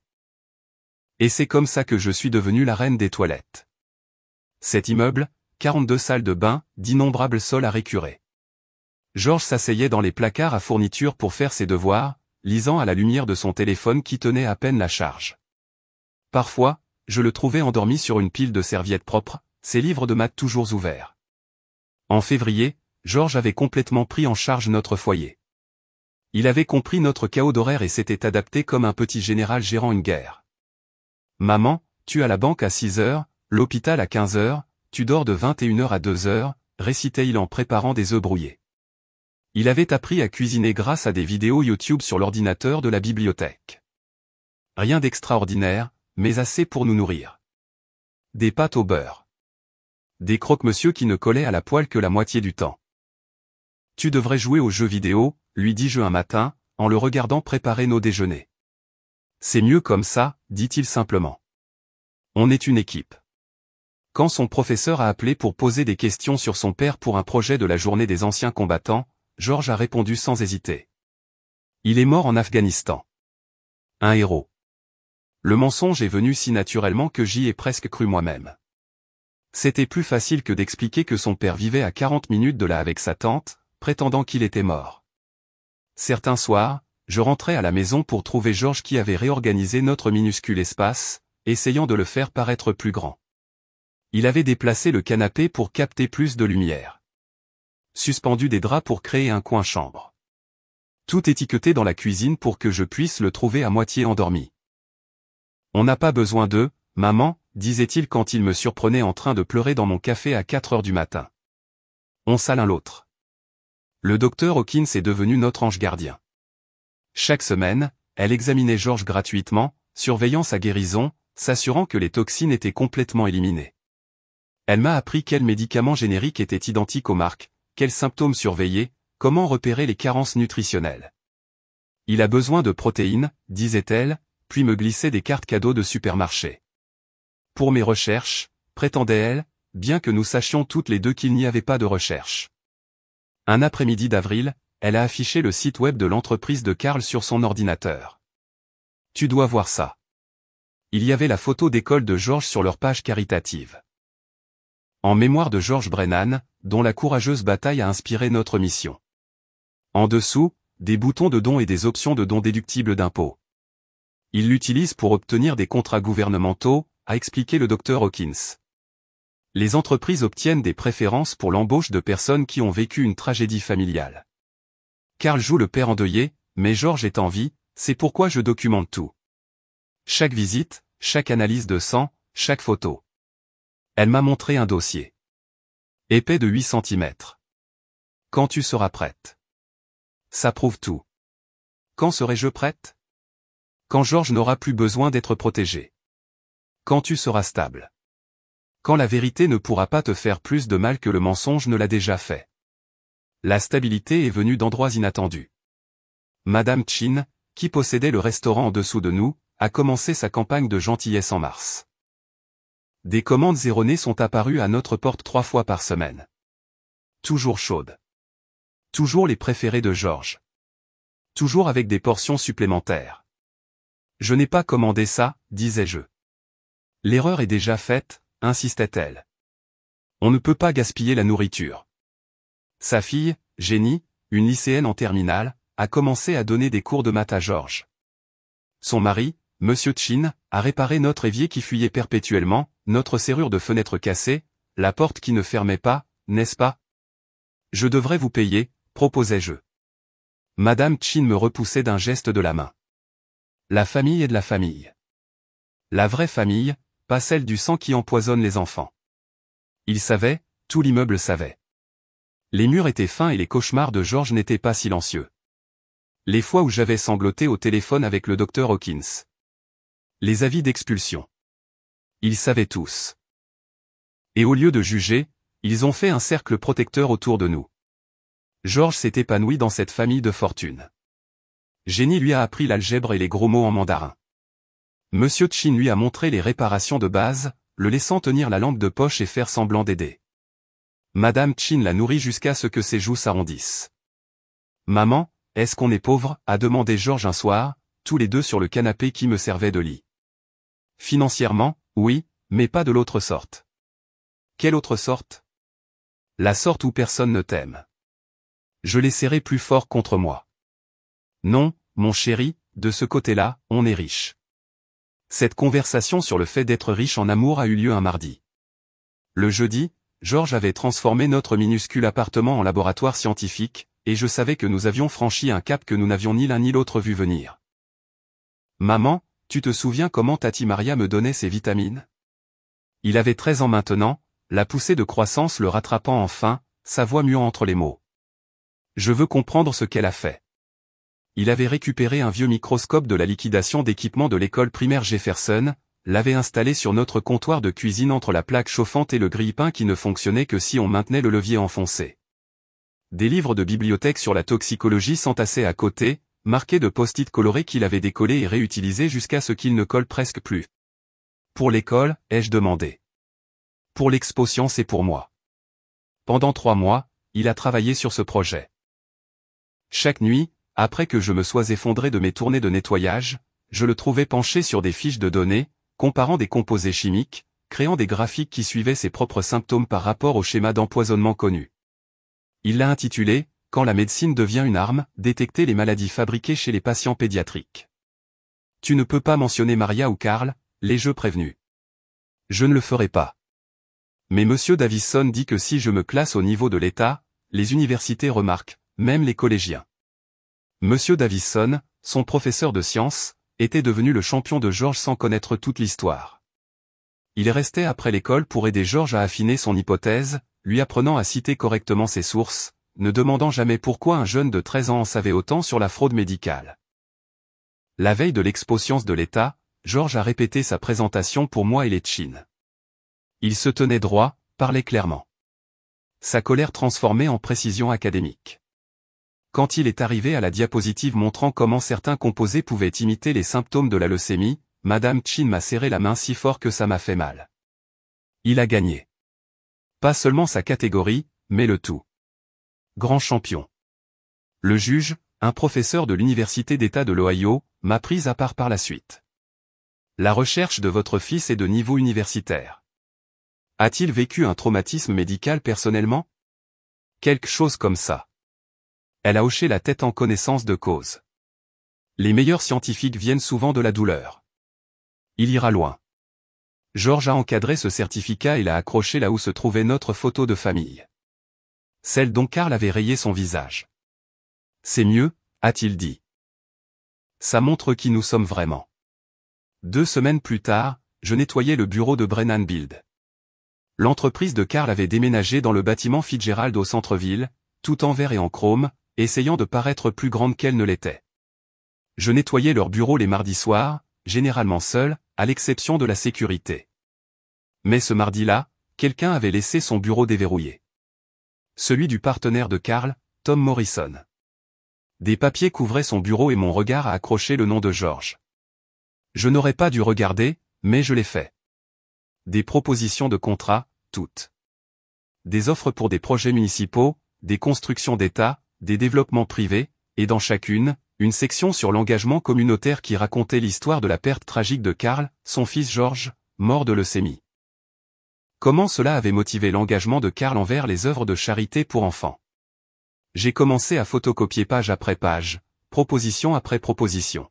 Et c'est comme ça que je suis devenue la reine des toilettes. Cet immeuble, 42 salles de bain, d'innombrables sols à récurer. Georges s'asseyait dans les placards à fournitures pour faire ses devoirs, lisant à la lumière de son téléphone qui tenait à peine la charge. Parfois, je le trouvais endormi sur une pile de serviettes propres, ses livres de maths toujours ouverts. En février, Georges avait complètement pris en charge notre foyer. Il avait compris notre chaos d'horaire et s'était adapté comme un petit général gérant une guerre. Maman, tu as la banque à 6 heures, l'hôpital à 15 heures, tu dors de 21 heures à 2 heures, récitait-il en préparant des œufs brouillés. Il avait appris à cuisiner grâce à des vidéos YouTube sur l'ordinateur de la bibliothèque. Rien d'extraordinaire, mais assez pour nous nourrir. Des pâtes au beurre. Des croque-monsieur qui ne collaient à la poêle que la moitié du temps. Tu devrais jouer aux jeux vidéo, lui dis-je un matin, en le regardant préparer nos déjeuners. C'est mieux comme ça, dit-il simplement. On est une équipe. Quand son professeur a appelé pour poser des questions sur son père pour un projet de la journée des anciens combattants, Georges a répondu sans hésiter. Il est mort en Afghanistan. Un héros. Le mensonge est venu si naturellement que j'y ai presque cru moi-même. C'était plus facile que d'expliquer que son père vivait à 40 minutes de là avec sa tante, prétendant qu'il était mort. Certains soirs, je rentrais à la maison pour trouver Georges qui avait réorganisé notre minuscule espace, essayant de le faire paraître plus grand. Il avait déplacé le canapé pour capter plus de lumière. Suspendu des draps pour créer un coin chambre. Tout étiqueté dans la cuisine pour que je puisse le trouver à moitié endormi. On n'a pas besoin d'eux, maman, disait-il quand il me surprenait en train de pleurer dans mon café à 4 heures du matin. On sait l'un l'autre. Le docteur Hawkins est devenu notre ange gardien. Chaque semaine, elle examinait Georges gratuitement, surveillant sa guérison, s'assurant que les toxines étaient complètement éliminées. Elle m'a appris quels médicaments génériques étaient identiques aux marques, quels symptômes surveiller, comment repérer les carences nutritionnelles. Il a besoin de protéines, disait-elle, puis me glissait des cartes cadeaux de supermarché. Pour mes recherches, prétendait-elle, bien que nous sachions toutes les deux qu'il n'y avait pas de recherche. Un après-midi d'avril, elle a affiché le site web de l'entreprise de Karl sur son ordinateur. Tu dois voir ça. Il y avait la photo d'école de Georges sur leur page caritative. En mémoire de George Brennan, dont la courageuse bataille a inspiré notre mission. En dessous, des boutons de dons et des options de dons déductibles d'impôts. Il l'utilise pour obtenir des contrats gouvernementaux, a expliqué le Dr Hawkins. Les entreprises obtiennent des préférences pour l'embauche de personnes qui ont vécu une tragédie familiale. Karl joue le père endeuillé, mais Georges est en vie, c'est pourquoi je documente tout. Chaque visite, chaque analyse de sang, chaque photo. Elle m'a montré un dossier. Épais de 8 cm. Quand tu seras prête. Ça prouve tout. Quand serai-je prête? Quand Georges n'aura plus besoin d'être protégé. Quand tu seras stable. Quand la vérité ne pourra pas te faire plus de mal que le mensonge ne l'a déjà fait. La stabilité est venue d'endroits inattendus. Madame Chin, qui possédait le restaurant en dessous de nous, a commencé sa campagne de gentillesse en mars. Des commandes erronées sont apparues à notre porte 3 fois par semaine. Toujours chaudes. Toujours les préférés de Georges. Toujours avec des portions supplémentaires. Je n'ai pas commandé ça, disais-je. L'erreur est déjà faite, insistait-elle. On ne peut pas gaspiller la nourriture. Sa fille, Jenny, une lycéenne en terminale, a commencé à donner des cours de maths à Georges. Son mari, Monsieur Chin, a réparé notre évier qui fuyait perpétuellement, notre serrure de fenêtre cassée, la porte qui ne fermait pas, n'est-ce pas? Je devrais vous payer, proposai-je. Madame Chin me repoussait d'un geste de la main. La famille est de la famille. La vraie famille, pas celle du sang qui empoisonne les enfants. Il savait, tout l'immeuble savait. Les murs étaient fins et les cauchemars de Georges n'étaient pas silencieux. Les fois où j'avais sangloté au téléphone avec le docteur Hawkins. Les avis d'expulsion. Ils savaient tous. Et au lieu de juger, ils ont fait un cercle protecteur autour de nous. Georges s'est épanoui dans cette famille de fortune. Jenny lui a appris l'algèbre et les gros mots en mandarin. Monsieur Chin lui a montré les réparations de base, le laissant tenir la lampe de poche et faire semblant d'aider. Madame Chin l'a nourri jusqu'à ce que ses joues s'arrondissent. Maman, est-ce qu'on est pauvre? A demandé Georges un soir, tous les deux sur le canapé qui me servait de lit. Financièrement, oui, mais pas de l'autre sorte. Quelle autre sorte? La sorte où personne ne t'aime. Je l'ai serré plus fort contre moi. Non, mon chéri, de ce côté-là, on est riche. Cette conversation sur le fait d'être riche en amour a eu lieu un mardi. Le jeudi, Georges avait transformé notre minuscule appartement en laboratoire scientifique, et je savais que nous avions franchi un cap que nous n'avions ni l'un ni l'autre vu venir. Maman, tu te souviens comment Tati Maria me donnait ses vitamines? Il avait 13 ans maintenant, la poussée de croissance le rattrapant enfin, sa voix muant entre les mots. Je veux comprendre ce qu'elle a fait. Il avait récupéré un vieux microscope de la liquidation d'équipement de l'école primaire Jefferson, l'avait installé sur notre comptoir de cuisine entre la plaque chauffante et le grille-pain qui ne fonctionnait que si on maintenait le levier enfoncé. Des livres de bibliothèque sur la toxicologie s'entassaient à côté, marqués de post-it colorés qu'il avait décollés et réutilisés jusqu'à ce qu'ils ne collent presque plus. Pour l'école, ai-je demandé. Pour l'expo science et pour moi. Pendant 3 mois, il a travaillé sur ce projet. Chaque nuit, après que je me sois effondré de mes tournées de nettoyage, je le trouvais penché sur des fiches de données, comparant des composés chimiques, créant des graphiques qui suivaient ses propres symptômes par rapport au schéma d'empoisonnement connu. Il l'a intitulé « Quand la médecine devient une arme, détecter les maladies fabriquées chez les patients pédiatriques ». Tu ne peux pas mentionner Maria ou Karl, les jeux prévenus. Je ne le ferai pas. Mais Monsieur Davison dit que si je me classe au niveau de l'État, les universités remarquent, même les collégiens. Monsieur Davison, son professeur de sciences, était devenu le champion de Georges sans connaître toute l'histoire. Il restait après l'école pour aider Georges à affiner son hypothèse, lui apprenant à citer correctement ses sources, ne demandant jamais pourquoi un jeune de 13 ans en savait autant sur la fraude médicale. La veille de l'expo Sciences de l'État, Georges a répété sa présentation pour moi et les Tchines. Il se tenait droit, parlait clairement. Sa colère transformée en précision académique. Quand il est arrivé à la diapositive montrant comment certains composés pouvaient imiter les symptômes de la leucémie, Madame Chin m'a serré la main si fort que ça m'a fait mal. Il a gagné. Pas seulement sa catégorie, mais le tout. Grand champion. Le juge, un professeur de l'Université d'État de l'Ohio, m'a prise à part par la suite. La recherche de votre fils est de niveau universitaire. A-t-il vécu un traumatisme médical personnellement? Quelque chose comme ça. Elle a hoché la tête en connaissance de cause. Les meilleurs scientifiques viennent souvent de la douleur. Il ira loin. Georges a encadré ce certificat et l'a accroché là où se trouvait notre photo de famille. Celle dont Karl avait rayé son visage. C'est mieux, a-t-il dit. Ça montre qui nous sommes vraiment. 2 semaines plus tard, je nettoyais le bureau de Brennan Build. L'entreprise de Karl avait déménagé dans le bâtiment Fitzgerald au centre-ville, tout en verre et en chrome, essayant de paraître plus grande qu'elle ne l'était. Je nettoyais leur bureau les mardis soirs, généralement seul, à l'exception de la sécurité. Mais ce mardi-là, quelqu'un avait laissé son bureau déverrouillé. Celui du partenaire de Karl, Tom Morrison. Des papiers couvraient son bureau et mon regard a accroché le nom de Georges. Je n'aurais pas dû regarder, mais je l'ai fait. Des propositions de contrat, toutes. Des offres pour des projets municipaux, des constructions d'État, des développements privés, et dans chacune, une section sur l'engagement communautaire qui racontait l'histoire de la perte tragique de Karl, son fils Georges, mort de leucémie. Comment cela avait motivé l'engagement de Karl envers les œuvres de charité pour enfants. J'ai commencé à photocopier page après page, proposition après proposition.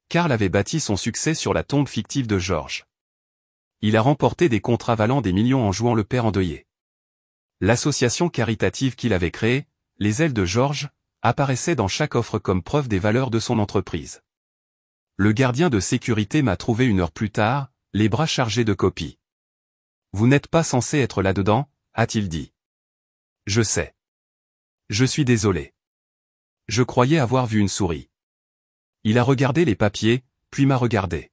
Karl avait bâti son succès sur la tombe fictive de Georges. Il a remporté des contrats valant des millions en jouant le père endeuillé. L'association caritative qu'il avait créée, les ailes de Georges, apparaissait dans chaque offre comme preuve des valeurs de son entreprise. Le gardien de sécurité m'a trouvé 1 heure plus tard, les bras chargés de copies. Vous n'êtes pas censé être là-dedans, a-t-il dit. Je sais. Je suis désolé. Je croyais avoir vu une souris. Il a regardé les papiers, puis m'a regardé.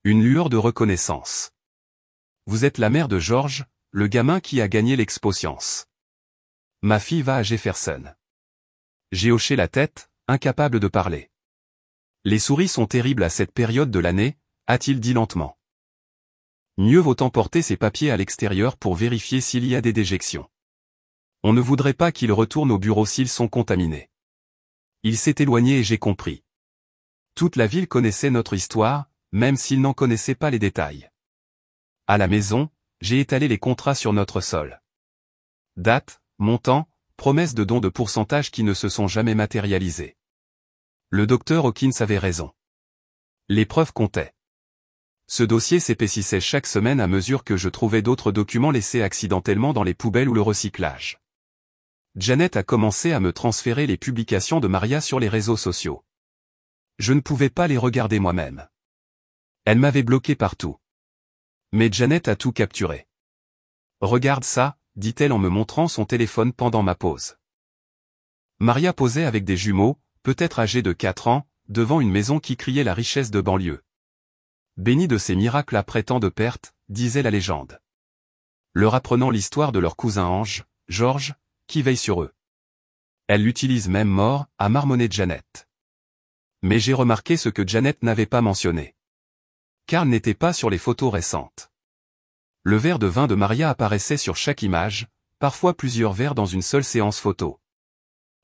Une lueur de reconnaissance. Vous êtes la mère de Georges, le gamin qui a gagné l'expo science. Ma fille va à Jefferson. J'ai hoché la tête, incapable de parler. Les souris sont terribles à cette période de l'année, a-t-il dit lentement. Mieux vaut emporter ces papiers à l'extérieur pour vérifier s'il y a des déjections. On ne voudrait pas qu'ils retournent au bureau s'ils sont contaminés. Il s'est éloigné et j'ai compris. Toute la ville connaissait notre histoire, même s'ils n'en connaissaient pas les détails. À la maison, j'ai étalé les contrats sur notre sol. Date, montant, promesses de dons de pourcentage qui ne se sont jamais matérialisés. Le docteur Hawkins avait raison. Les preuves comptaient. Ce dossier s'épaississait chaque semaine à mesure que je trouvais d'autres documents laissés accidentellement dans les poubelles ou le recyclage. Janet a commencé à me transférer les publications de Maria sur les réseaux sociaux. Je ne pouvais pas les regarder moi-même. Elle m'avait bloqué partout. Mais Janet a tout capturé. Regarde ça, dit-elle en me montrant son téléphone pendant ma pause. Maria posait avec des jumeaux, peut-être âgés de 4 ans, devant une maison qui criait la richesse de banlieue. Bénis de ces miracles après tant de pertes, disait la légende. Leur apprenant l'histoire de leur cousin ange, George, qui veille sur eux. Elle l'utilise même mort, a marmonné Janet. Mais j'ai remarqué ce que Janet n'avait pas mentionné. Carl n'était pas sur les photos récentes. Le verre de vin de Maria apparaissait sur chaque image, parfois plusieurs verres dans une seule séance photo.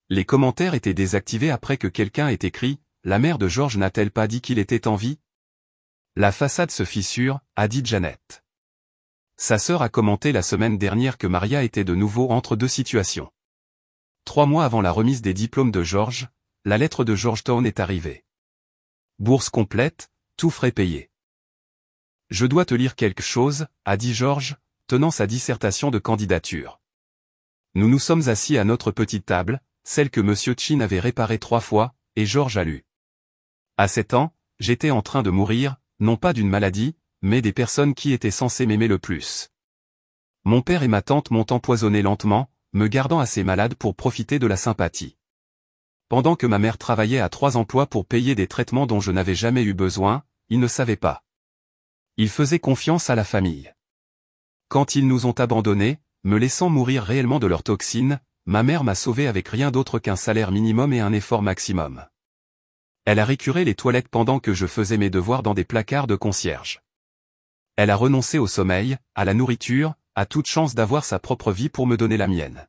Les commentaires étaient désactivés après que quelqu'un ait écrit « La mère de George n'a-t-elle pas dit qu'il était en vie ?» La façade se fissure, a dit Janet. Sa sœur a commenté la semaine dernière que Maria était de nouveau entre deux situations. 3 mois avant la remise des diplômes de George, la lettre de Georgetown est arrivée. Bourse complète, tout frais payé. Je dois te lire quelque chose, a dit George, tenant sa dissertation de candidature. Nous nous sommes assis à notre petite table, celle que Monsieur Chin avait réparée 3 fois, et George a lu. À 7 ans, j'étais en train de mourir, non pas d'une maladie, mais des personnes qui étaient censées m'aimer le plus. Mon père et ma tante m'ont empoisonné lentement, me gardant assez malade pour profiter de la sympathie. Pendant que ma mère travaillait à 3 emplois pour payer des traitements dont je n'avais jamais eu besoin, ils ne savaient pas. Ils faisaient confiance à la famille. Quand ils nous ont abandonnés, me laissant mourir réellement de leurs toxines, ma mère m'a sauvé avec rien d'autre qu'un salaire minimum et un effort maximum. Elle a récuré les toilettes pendant que je faisais mes devoirs dans des placards de concierge. Elle a renoncé au sommeil, à la nourriture, à toute chance d'avoir sa propre vie pour me donner la mienne.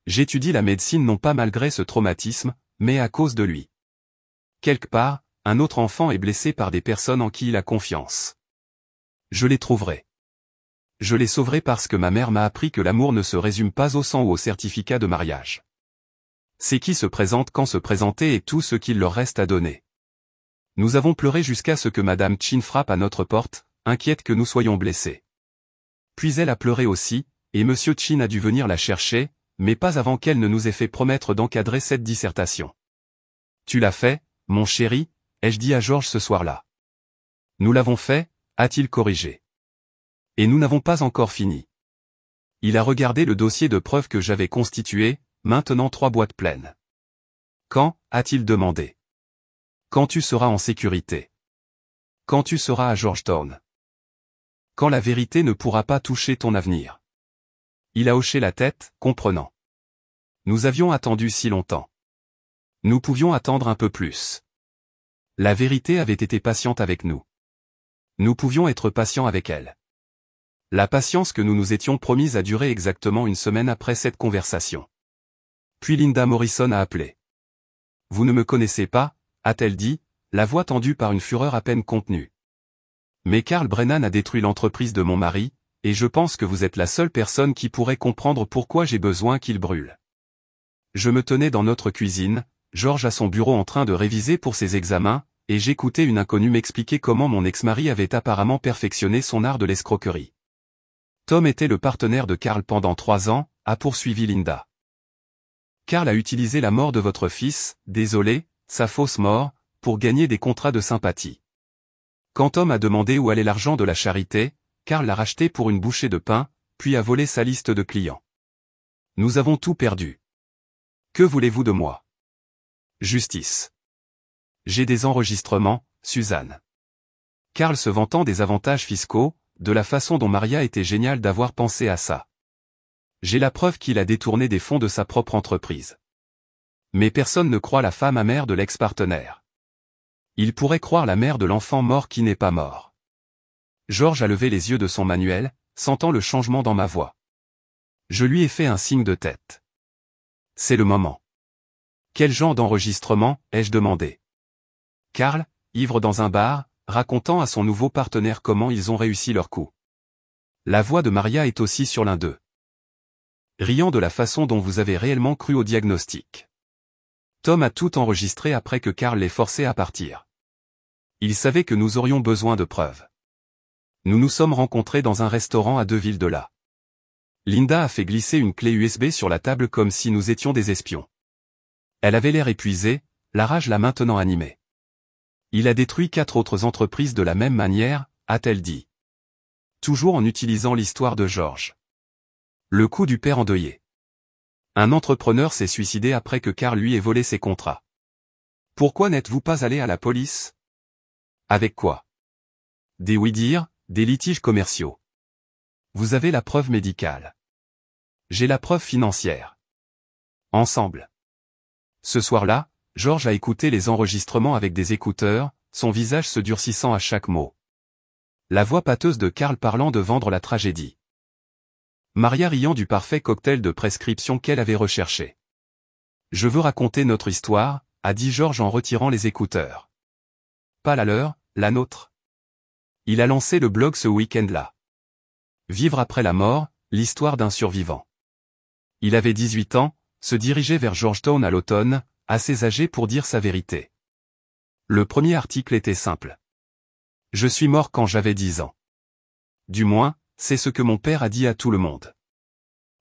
J'étudie la médecine non pas malgré ce traumatisme, mais à cause de lui. Quelque part, un autre enfant est blessé par des personnes en qui il a confiance. Je les trouverai. Je les sauverai parce que ma mère m'a appris que l'amour ne se résume pas au sang ou au certificat de mariage. C'est qui se présente quand se présenter et tout ce qu'il leur reste à donner. Nous avons pleuré jusqu'à ce que Madame Chin frappe à notre porte, inquiète que nous soyons blessés. Puis elle a pleuré aussi, et Monsieur Chin a dû venir la chercher, mais pas avant qu'elle ne nous ait fait promettre d'encadrer cette dissertation. Tu l'as fait, mon chéri, ai-je dit à George ce soir-là. Nous l'avons fait, a-t-il corrigé. Et nous n'avons pas encore fini. Il a regardé le dossier de preuves que j'avais constitué, maintenant 3 boîtes pleines. Quand, a-t-il demandé. Quand tu seras en sécurité. Quand tu seras à Georgetown. Quand la vérité ne pourra pas toucher ton avenir. Il a hoché la tête, comprenant. Nous avions attendu si longtemps. Nous pouvions attendre un peu plus. La vérité avait été patiente avec nous. Nous pouvions être patients avec elle. La patience que nous nous étions promise a duré exactement 1 semaine après cette conversation. Puis Linda Morrison a appelé. Vous ne me connaissez pas, a-t-elle dit, la voix tendue par une fureur à peine contenue. Mais Carl Brennan a détruit l'entreprise de mon mari, et je pense que vous êtes la seule personne qui pourrait comprendre pourquoi j'ai besoin qu'il brûle. Je me tenais dans notre cuisine, George à son bureau en train de réviser pour ses examens, et j'écoutais une inconnue m'expliquer comment mon ex-mari avait apparemment perfectionné son art de l'escroquerie. Tom était le partenaire de Carl pendant 3 ans, a poursuivi Linda. Carl a utilisé la mort de votre fils, désolé, sa fausse mort, pour gagner des contrats de sympathie. Quand Tom a demandé où allait l'argent de la charité, Carl l'a racheté pour une bouchée de pain, puis a volé sa liste de clients. Nous avons tout perdu. Que voulez-vous de moi? Justice. J'ai des enregistrements, Suzanne. Carl se vantant des avantages fiscaux, de la façon dont Maria était géniale d'avoir pensé à ça. J'ai la preuve qu'il a détourné des fonds de sa propre entreprise. Mais personne ne croit la femme amère de l'ex-partenaire. Il pourrait croire la mère de l'enfant mort qui n'est pas mort. George a levé les yeux de son manuel, sentant le changement dans ma voix. Je lui ai fait un signe de tête. C'est le moment. Quel genre d'enregistrement, ai-je demandé. Karl, ivre dans un bar, racontant à son nouveau partenaire comment ils ont réussi leur coup. La voix de Maria est aussi sur l'un d'eux. Riant de la façon dont vous avez réellement cru au diagnostic. Tom a tout enregistré après que Karl l'ait forcé à partir. Il savait que nous aurions besoin de preuves. Nous nous sommes rencontrés dans un restaurant à 2 villes de là. Linda a fait glisser une clé USB sur la table comme si nous étions des espions. Elle avait l'air épuisée, la rage l'a maintenant animée. Il a détruit 4 autres entreprises de la même manière, a-t-elle dit. Toujours en utilisant l'histoire de George. Le coup du père endeuillé. Un entrepreneur s'est suicidé après que Karl lui ait volé ses contrats. Pourquoi n'êtes-vous pas allé à la police? Avec quoi? Des oui-dire, des litiges commerciaux. Vous avez la preuve médicale. J'ai la preuve financière. Ensemble. Ce soir-là, George a écouté les enregistrements avec des écouteurs, son visage se durcissant à chaque mot. La voix pâteuse de Karl parlant de vendre la tragédie. Maria riant du parfait cocktail de prescription qu'elle avait recherché. Je veux raconter notre histoire, a dit George en retirant les écouteurs. Pas la leur, la nôtre. Il a lancé le blog ce week-end-là. Vivre après la mort, l'histoire d'un survivant. Il avait 18 ans, se dirigeait vers Georgetown à l'automne, assez âgé pour dire sa vérité. Le premier article était simple. Je suis mort quand j'avais 10 ans. Du moins, c'est ce que mon père a dit à tout le monde.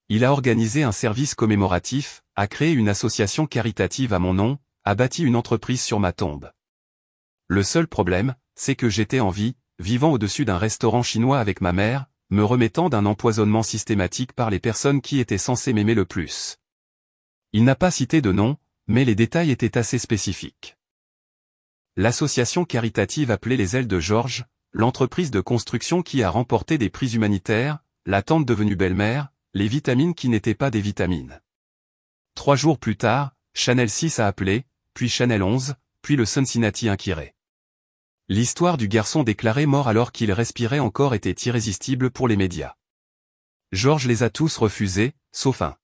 Il a organisé un service commémoratif, a créé une association caritative à mon nom, a bâti une entreprise sur ma tombe. Le seul problème, c'est que j'étais en vie, vivant au-dessus d'un restaurant chinois avec ma mère, me remettant d'un empoisonnement systématique par les personnes qui étaient censées m'aimer le plus. Il n'a pas cité de nom, mais les détails étaient assez spécifiques. L'association caritative appelée Les Ailes de George, l'entreprise de construction qui a remporté des prix humanitaires, la tante devenue belle-mère, les vitamines qui n'étaient pas des vitamines. 3 jours plus tard, Chanel 6 a appelé, puis Chanel 11, puis le Cincinnati Inquiret. L'histoire du garçon déclaré mort alors qu'il respirait encore était irrésistible pour les médias. George les a tous refusés, sauf un.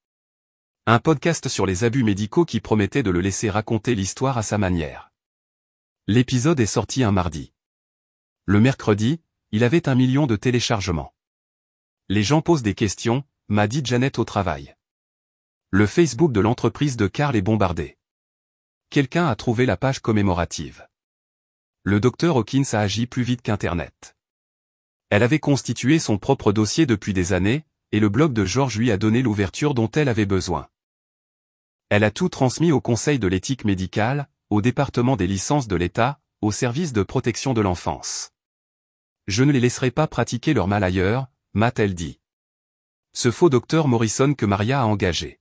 Un podcast sur les abus médicaux qui promettait de le laisser raconter l'histoire à sa manière. L'épisode est sorti un mardi. Le mercredi, il avait 1 million de téléchargements. Les gens posent des questions, m'a dit Janet au travail. Le Facebook de l'entreprise de Karl est bombardé. Quelqu'un a trouvé la page commémorative. Le docteur Hawkins a agi plus vite qu'Internet. Elle avait constitué son propre dossier depuis des années, et le blog de George lui a donné l'ouverture dont elle avait besoin. Elle a tout transmis au Conseil de l'éthique médicale, au département des licences de l'État, au service de protection de l'enfance. Je ne les laisserai pas pratiquer leur mal ailleurs, m'a-t-elle dit. Ce faux docteur Morrison que Maria a engagé.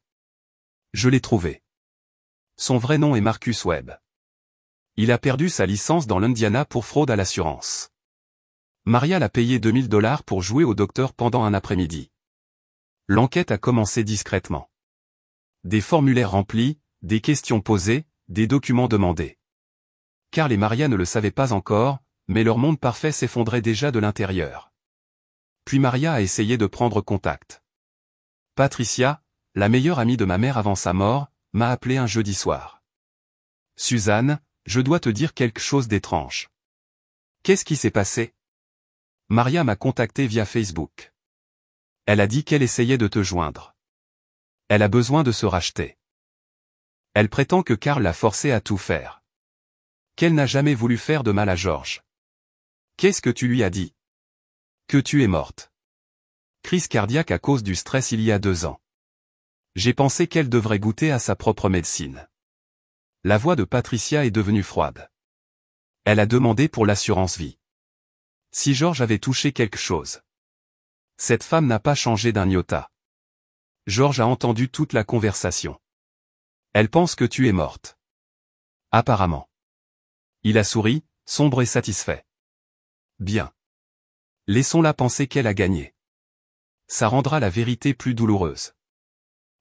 Je l'ai trouvé. Son vrai nom est Marcus Webb. Il a perdu sa licence dans l'Indiana pour fraude à l'assurance. Maria l'a payé $2000 pour jouer au docteur pendant un après-midi. L'enquête a commencé discrètement. Des formulaires remplis, des questions posées, des documents demandés. Karl et Maria ne le savaient pas encore, mais leur monde parfait s'effondrait déjà de l'intérieur. Puis Maria a essayé de prendre contact. Patricia, la meilleure amie de ma mère avant sa mort, m'a appelé un jeudi soir. Suzanne, je dois te dire quelque chose d'étrange. Qu'est-ce qui s'est passé? Maria m'a contacté via Facebook. Elle a dit qu'elle essayait de te joindre. Elle a besoin de se racheter. Elle prétend que Karl l'a forcée à tout faire. Qu'elle n'a jamais voulu faire de mal à George. Qu'est-ce que tu lui as dit? Que tu es morte. Crise cardiaque à cause du stress il y a 2 ans. J'ai pensé qu'elle devrait goûter à sa propre médecine. La voix de Patricia est devenue froide. Elle a demandé pour l'assurance vie. Si George avait touché quelque chose. Cette femme n'a pas changé d'un iota. George a entendu toute la conversation. Elle pense que tu es morte. Apparemment. Il a souri, sombre et satisfait. Bien. Laissons-la penser qu'elle a gagné. Ça rendra la vérité plus douloureuse.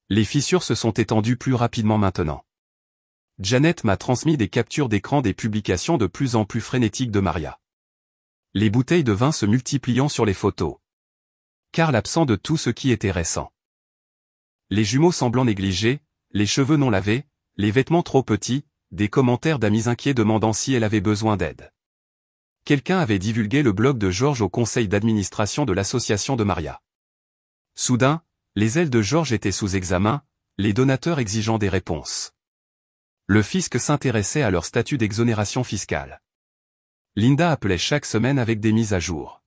Les fissures se sont étendues plus rapidement maintenant. Janet m'a transmis des captures d'écran des publications de plus en plus frénétiques de Maria. Les bouteilles de vin se multipliant sur les photos. Karl absent de tout ce qui était récent. Les jumeaux semblant négligés, les cheveux non lavés, les vêtements trop petits, des commentaires d'amis inquiets demandant si elle avait besoin d'aide. Quelqu'un avait divulgué le blog de Georges au conseil d'administration de l'association de Maria. Soudain, les ailes de Georges étaient sous examen, les donateurs exigeant des réponses. Le fisc s'intéressait à leur statut d'exonération fiscale. Linda appelait chaque semaine avec des mises à jour.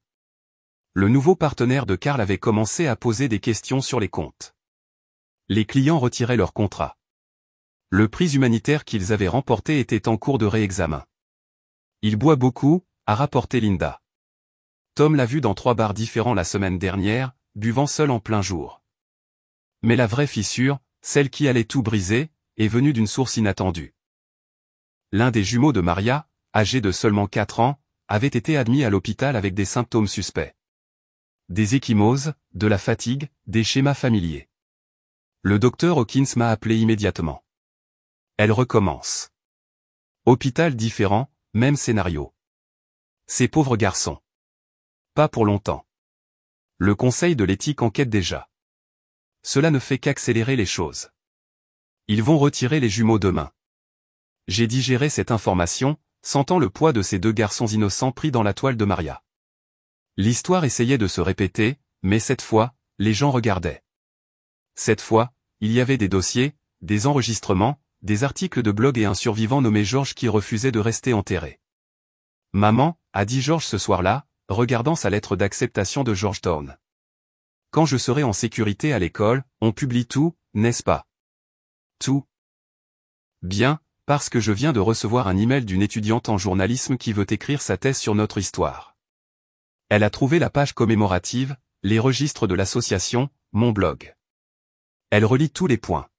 Le nouveau partenaire de Karl avait commencé à poser des questions sur les comptes. Les clients retiraient leurs contrats. Le prix humanitaire qu'ils avaient remporté était en cours de réexamen. Il boit beaucoup, a rapporté Linda. Tom l'a vu dans 3 bars différents la semaine dernière, buvant seul en plein jour. Mais la vraie fissure, celle qui allait tout briser, est venue d'une source inattendue. L'un des jumeaux de Maria, âgé de seulement 4 ans, avait été admis à l'hôpital avec des symptômes suspects. Des ecchymoses, de la fatigue, des schémas familiers. Le docteur Hawkins m'a appelé immédiatement. Elle recommence. Hôpital différent, même scénario. Ces pauvres garçons. Pas pour longtemps. Le conseil de l'éthique enquête déjà. Cela ne fait qu'accélérer les choses. Ils vont retirer les jumeaux demain. J'ai digéré cette information, sentant le poids de ces 2 garçons innocents pris dans la toile de Maria. L'histoire essayait de se répéter, mais cette fois, les gens regardaient. Cette fois, il y avait des dossiers, des enregistrements, des articles de blog et un survivant nommé Georges qui refusait de rester enterré. « Maman », a dit Georges ce soir-là, regardant sa lettre d'acceptation de Georgetown. « Quand je serai en sécurité à l'école, on publie tout, n'est-ce pas ? » Tout. Bien, parce que je viens de recevoir un email d'une étudiante en journalisme qui veut écrire sa thèse sur notre histoire. Elle a trouvé la page commémorative, les registres de l'association, mon blog. Elle relit tous les points.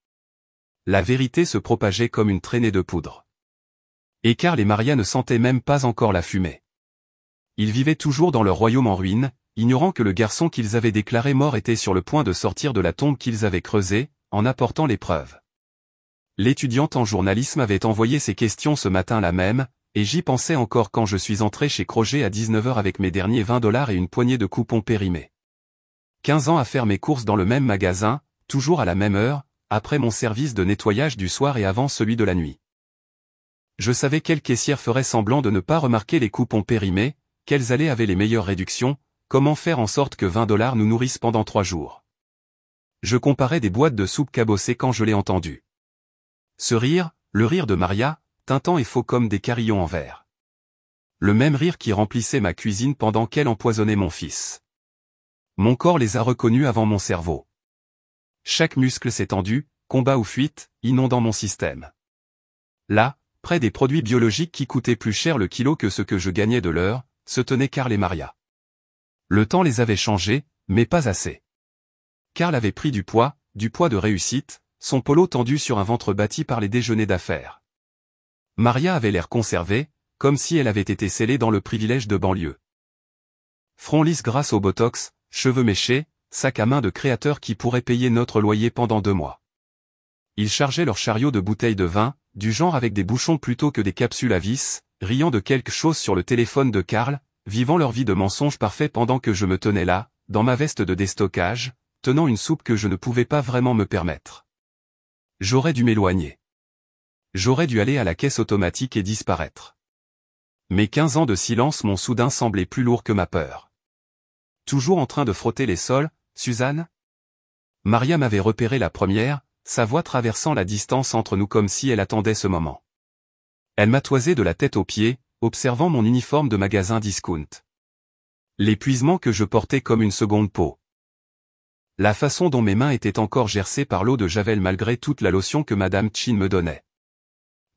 La vérité se propageait comme une traînée de poudre. Et Karl et Maria ne sentaient même pas encore la fumée. Ils vivaient toujours dans leur royaume en ruine, ignorant que le garçon qu'ils avaient déclaré mort était sur le point de sortir de la tombe qu'ils avaient creusée, en apportant les preuves. L'étudiante en journalisme avait envoyé ses questions ce matin-là même, et j'y pensais encore quand je suis entré chez Kroger à 19 h avec mes derniers $20 et une poignée de coupons périmés. 15 ans à faire mes courses dans le même magasin, toujours à la même heure, après mon service de nettoyage du soir et avant celui de la nuit. Je savais quelle caissière ferait semblant de ne pas remarquer les coupons périmés, quelles allées avaient les meilleures réductions, comment faire en sorte que $20 nous nourrissent pendant 3 jours. Je comparais des boîtes de soupe cabossées quand je l'ai entendu. Ce rire, le rire de Maria, tintant et faux comme des carillons en verre. Le même rire qui remplissait ma cuisine pendant qu'elle empoisonnait mon fils. Mon corps les a reconnus avant mon cerveau. Chaque muscle s'est tendu, combat ou fuite, inondant mon système. Là, près des produits biologiques qui coûtaient plus cher le kilo que ce que je gagnais de l'heure, se tenaient Karl et Maria. Le temps les avait changés, mais pas assez. Karl avait pris du poids de réussite, son polo tendu sur un ventre bâti par les déjeuners d'affaires. Maria avait l'air conservée, comme si elle avait été scellée dans le privilège de banlieue. Front lisse grâce au botox, cheveux méchés, sac à main de créateurs qui pourraient payer notre loyer pendant 2 mois. Ils chargeaient leur chariot de bouteilles de vin, du genre avec des bouchons plutôt que des capsules à vis, riant de quelque chose sur le téléphone de Karl, vivant leur vie de mensonge parfait pendant que je me tenais là, dans ma veste de déstockage, tenant une soupe que je ne pouvais pas vraiment me permettre. J'aurais dû m'éloigner. J'aurais dû aller à la caisse automatique et disparaître. Mes 15 ans de silence m'ont soudain semblé plus lourds que ma peur. Toujours en train de frotter les sols, Suzanne ? Maria m'avait repéré la première, sa voix traversant la distance entre nous comme si elle attendait ce moment. Elle m'a toisé de la tête aux pieds, observant mon uniforme de magasin discount. L'épuisement que je portais comme une seconde peau. La façon dont mes mains étaient encore gercées par l'eau de Javel malgré toute la lotion que Madame Chin me donnait.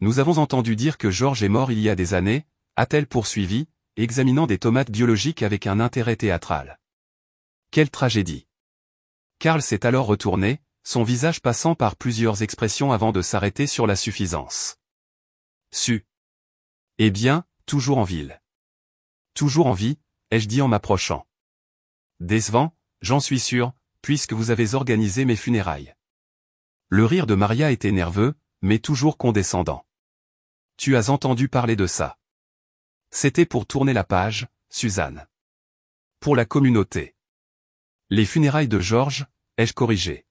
Nous avons entendu dire que Georges est mort il y a des années, a-t-elle poursuivi, examinant des tomates biologiques avec un intérêt théâtral. Quelle tragédie. Karl s'est alors retourné, son visage passant par plusieurs expressions avant de s'arrêter sur la suffisance. Eh bien, toujours en ville. Toujours en vie, ai-je dit en m'approchant. Décevant, j'en suis sûr, puisque vous avez organisé mes funérailles. Le rire de Maria était nerveux, mais toujours condescendant. Tu as entendu parler de ça. C'était pour tourner la page, Suzanne. Pour la communauté. Les funérailles de Georges, ai-je corrigé.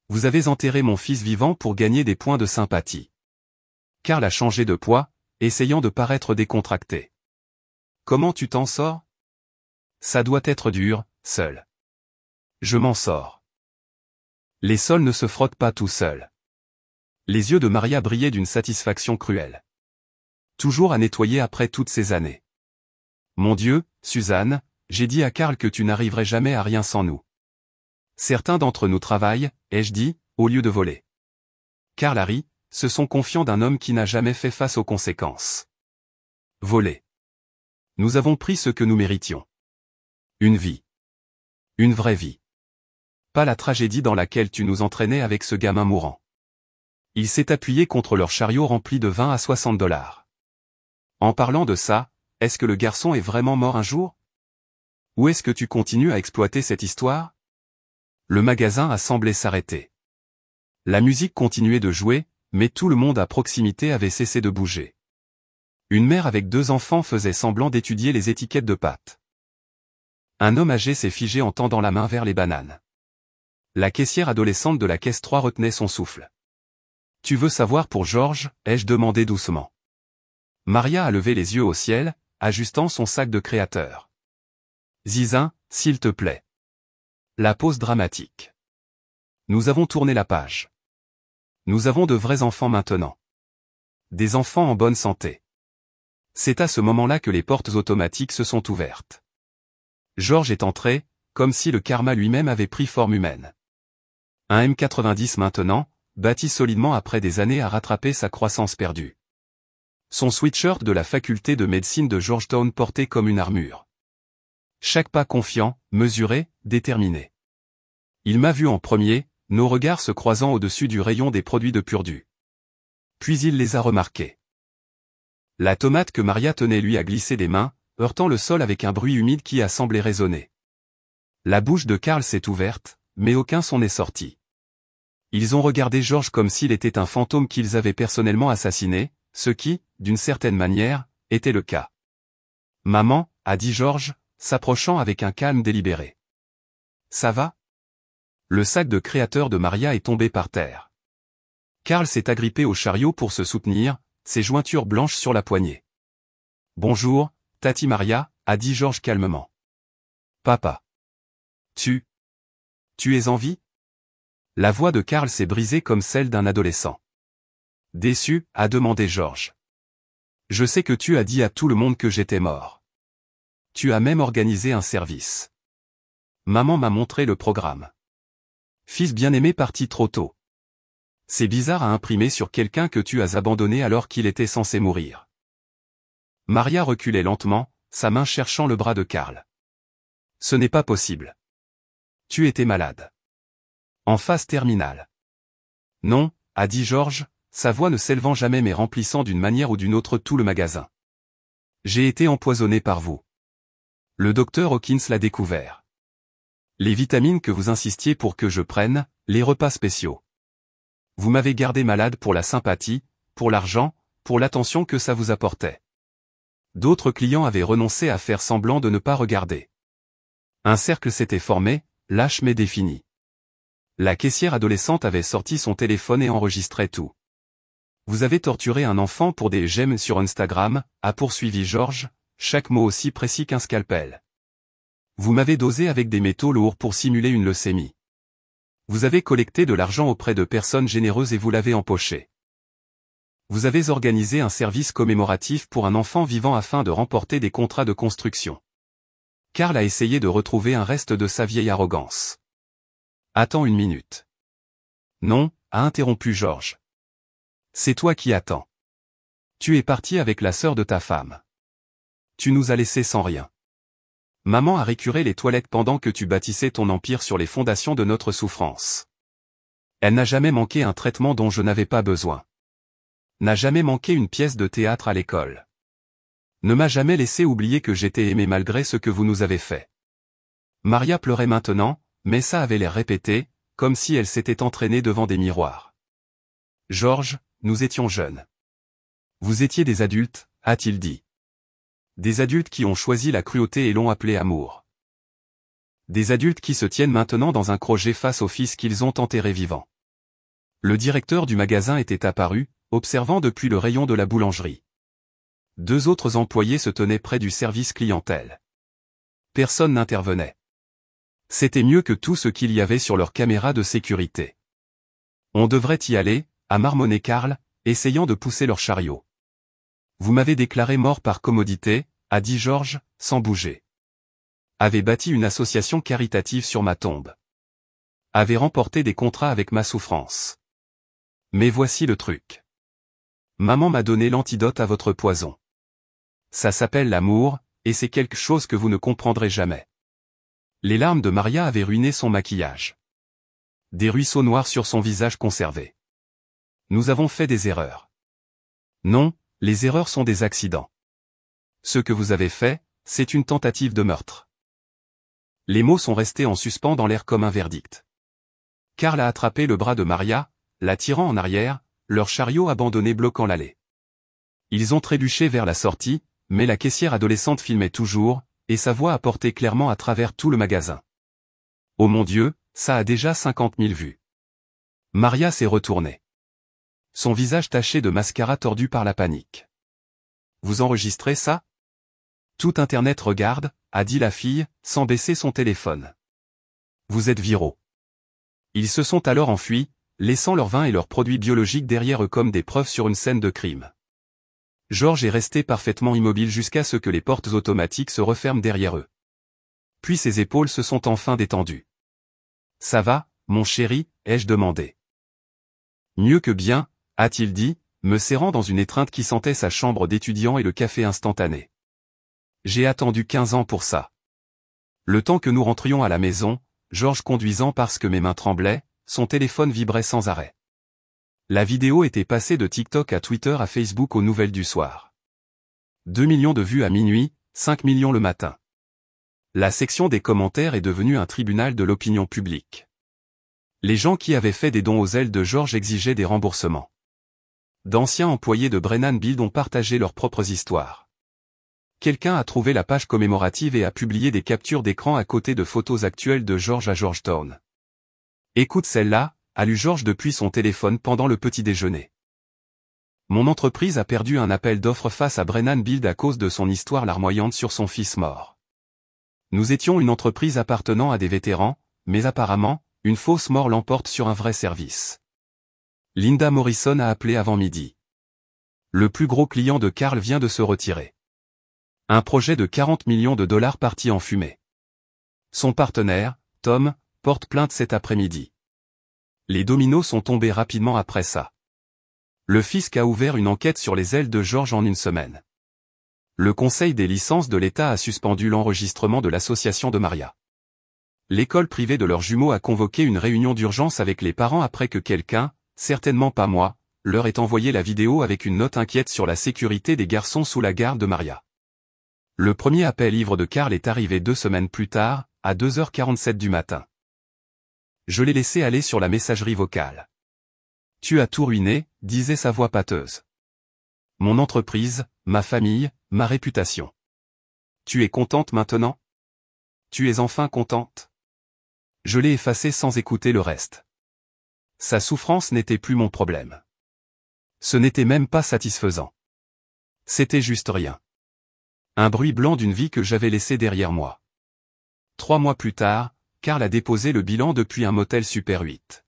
Vous avez enterré mon fils vivant pour gagner des points de sympathie. Karl a changé de poids, essayant de paraître décontracté. Comment tu t'en sors? Ça doit être dur, seul. Je m'en sors. Les sols ne se frottent pas tout seuls. Les yeux de Maria brillaient d'une satisfaction cruelle. Toujours à nettoyer après toutes ces années. Mon Dieu, Suzanne, j'ai dit à Karl que tu n'arriverais jamais à rien sans nous. Certains d'entre nous travaillent, ai-je dit, au lieu de voler. Karl a ri, se sont confiants d'un homme qui n'a jamais fait face aux conséquences. Voler. Nous avons pris ce que nous méritions. Une vie. Une vraie vie. Pas la tragédie dans laquelle tu nous entraînais avec ce gamin mourant. Il s'est appuyé contre leur chariot rempli de 20 à 60 $. En parlant de ça, est-ce que le garçon est vraiment mort un jour? Ou est-ce que tu continues à exploiter cette histoire? Le magasin a semblé s'arrêter. La musique continuait de jouer, mais tout le monde à proximité avait cessé de bouger. Une mère avec 2 enfants faisait semblant d'étudier les étiquettes de pâtes. Un homme âgé s'est figé en tendant la main vers les bananes. La caissière adolescente de la caisse 3 retenait son souffle. « Tu veux savoir pour Georges ?» ai-je demandé doucement. Maria a levé les yeux au ciel, ajustant son sac de créateur. « Zizin, s'il te plaît. » La pause dramatique. Nous avons tourné la page. Nous avons de vrais enfants maintenant. Des enfants en bonne santé. C'est à ce moment-là que les portes automatiques se sont ouvertes. Georges est entré, comme si le karma lui-même avait pris forme humaine. Un M90 maintenant, bâti solidement après des années à rattraper sa croissance perdue. Son sweatshirt de la faculté de médecine de Georgetown porté comme une armure. Chaque pas confiant, mesuré, déterminé. Il m'a vu en premier, nos regards se croisant au-dessus du rayon des produits de Purdue. Puis il les a remarqués. La tomate que Maria tenait lui a glissé des mains, heurtant le sol avec un bruit humide qui a semblé résonner. La bouche de Karl s'est ouverte, mais aucun son n'est sorti. Ils ont regardé Georges comme s'il était un fantôme qu'ils avaient personnellement assassiné, ce qui, d'une certaine manière, était le cas. « Maman » a dit Georges, s'approchant avec un calme délibéré. « Ça va ?» Le sac de créateur de Maria est tombé par terre. Karl s'est agrippé au chariot pour se soutenir, ses jointures blanches sur la poignée. « Bonjour, Tati Maria » a dit Georges calmement. « Papa. Tu es en vie ?» La voix de Karl s'est brisée comme celle d'un adolescent. « Déçu » a demandé Georges. « Je sais que tu as dit à tout le monde que j'étais mort. Tu as même organisé un service. Maman m'a montré le programme. Fils bien-aimé parti trop tôt. C'est bizarre à imprimer sur quelqu'un que tu as abandonné alors qu'il était censé mourir. » Maria reculait lentement, sa main cherchant le bras de Karl. « Ce n'est pas possible. Tu étais malade. En phase terminale. »« Non, » a dit Georges, sa voix ne s'élevant jamais mais remplissant d'une manière ou d'une autre tout le magasin. « J'ai été empoisonné par vous. Le docteur Hawkins l'a découvert. Les vitamines que vous insistiez pour que je prenne, les repas spéciaux. Vous m'avez gardé malade pour la sympathie, pour l'argent, pour l'attention que ça vous apportait. D'autres clients avaient renoncé à faire semblant de ne pas regarder. Un cercle s'était formé, lâche mais défini. La caissière adolescente avait sorti son téléphone et enregistrait tout. Vous avez torturé un enfant pour des j'aime sur Instagram, a poursuivi Georges, chaque mot aussi précis qu'un scalpel. Vous m'avez dosé avec des métaux lourds pour simuler une leucémie. Vous avez collecté de l'argent auprès de personnes généreuses et vous l'avez empoché. Vous avez organisé un service commémoratif pour un enfant vivant afin de remporter des contrats de construction. Karl a essayé de retrouver un reste de sa vieille arrogance. Attends une minute. Non, a interrompu Georges. C'est toi qui attends. Tu es parti avec la sœur de ta femme. Tu nous as laissés sans rien. Maman a récuré les toilettes pendant que tu bâtissais ton empire sur les fondations de notre souffrance. Elle n'a jamais manqué un traitement dont je n'avais pas besoin. N'a jamais manqué une pièce de théâtre à l'école. Ne m'a jamais laissé oublier que j'étais aimé malgré ce que vous nous avez fait. Maria pleurait maintenant, mais ça avait l'air répété, comme si elle s'était entraînée devant des miroirs. Georges, nous étions jeunes. Vous étiez des adultes, a-t-il dit. Des adultes qui ont choisi la cruauté et l'ont appelé amour. Des adultes qui se tiennent maintenant dans un crochet face au fils qu'ils ont enterré vivant. Le directeur du magasin était apparu, observant depuis le rayon de la boulangerie. 2 autres employés se tenaient près du service clientèle. Personne n'intervenait. C'était mieux que tout ce qu'il y avait sur leur caméra de sécurité. On devrait y aller, a marmonné Karl, essayant de pousser leur chariot. Vous m'avez déclaré mort par commodité, a dit Georges, sans bouger. Avez bâti une association caritative sur ma tombe. Avez remporté des contrats avec ma souffrance. Mais voici le truc. Maman m'a donné l'antidote à votre poison. Ça s'appelle l'amour, et c'est quelque chose que vous ne comprendrez jamais. Les larmes de Maria avaient ruiné son maquillage. Des ruisseaux noirs sur son visage conservé. Nous avons fait des erreurs. Non, les erreurs sont des accidents. Ce que vous avez fait, c'est une tentative de meurtre. Les mots sont restés en suspens dans l'air comme un verdict. Karl a attrapé le bras de Maria, la tirant en arrière, leur chariot abandonné bloquant l'allée. Ils ont trébuché vers la sortie, mais la caissière adolescente filmait toujours, et sa voix a porté clairement à travers tout le magasin. Oh mon Dieu, ça a déjà 50 000 vues. Maria s'est retournée. Son visage taché de mascara tordu par la panique. Vous enregistrez ça? Tout Internet regarde, a dit la fille, sans baisser son téléphone. Vous êtes viraux. Ils se sont alors enfuis, laissant leur vin et leurs produits biologiques derrière eux comme des preuves sur une scène de crime. Georges est resté parfaitement immobile jusqu'à ce que les portes automatiques se referment derrière eux. Puis ses épaules se sont enfin détendues. Ça va, mon chéri, ai-je demandé. Mieux que bien, a-t-il dit, me serrant dans une étreinte qui sentait sa chambre d'étudiant et le café instantané. J'ai attendu 15 ans pour ça. Le temps que nous rentrions à la maison, Georges conduisant parce que mes mains tremblaient, son téléphone vibrait sans arrêt. La vidéo était passée de TikTok à Twitter à Facebook aux nouvelles du soir. 2 millions de vues à minuit, 5 millions le matin. La section des commentaires est devenue un tribunal de l'opinion publique. Les gens qui avaient fait des dons aux ailes de Georges exigeaient des remboursements. D'anciens employés de Brennan Build ont partagé leurs propres histoires. Quelqu'un a trouvé la page commémorative et a publié des captures d'écran à côté de photos actuelles de Georges à Georgetown. Écoute celle-là, a lu Georges depuis son téléphone pendant le petit déjeuner. Mon entreprise a perdu un appel d'offres face à Brennan Build à cause de son histoire larmoyante sur son fils mort. Nous étions une entreprise appartenant à des vétérans, mais apparemment, une fausse mort l'emporte sur un vrai service. Linda Morrison a appelé avant midi. Le plus gros client de Karl vient de se retirer. Un projet de 40 millions de dollars parti en fumée. Son partenaire, Tom, porte plainte cet après-midi. Les dominos sont tombés rapidement après ça. Le fisc a ouvert une enquête sur les ailes de Georges en une semaine. Le Conseil des licences de l'État a suspendu l'enregistrement de l'association de Maria. L'école privée de leurs jumeaux a convoqué une réunion d'urgence avec les parents après que quelqu'un, certainement pas moi, leur ait envoyé la vidéo avec une note inquiète sur la sécurité des garçons sous la garde de Maria. Le premier appel ivre de Karl est arrivé 2 semaines plus tard, à 2h47 du matin. Je l'ai laissé aller sur la messagerie vocale. Tu as tout ruiné, disait sa voix pâteuse. Mon entreprise, ma famille, ma réputation. Tu es contente maintenant? Tu es enfin contente? Je l'ai effacé sans écouter le reste. Sa souffrance n'était plus mon problème. Ce n'était même pas satisfaisant. C'était juste rien. Un bruit blanc d'une vie que j'avais laissée derrière moi. 3 mois plus tard, Karl a déposé le bilan depuis un motel Super 8.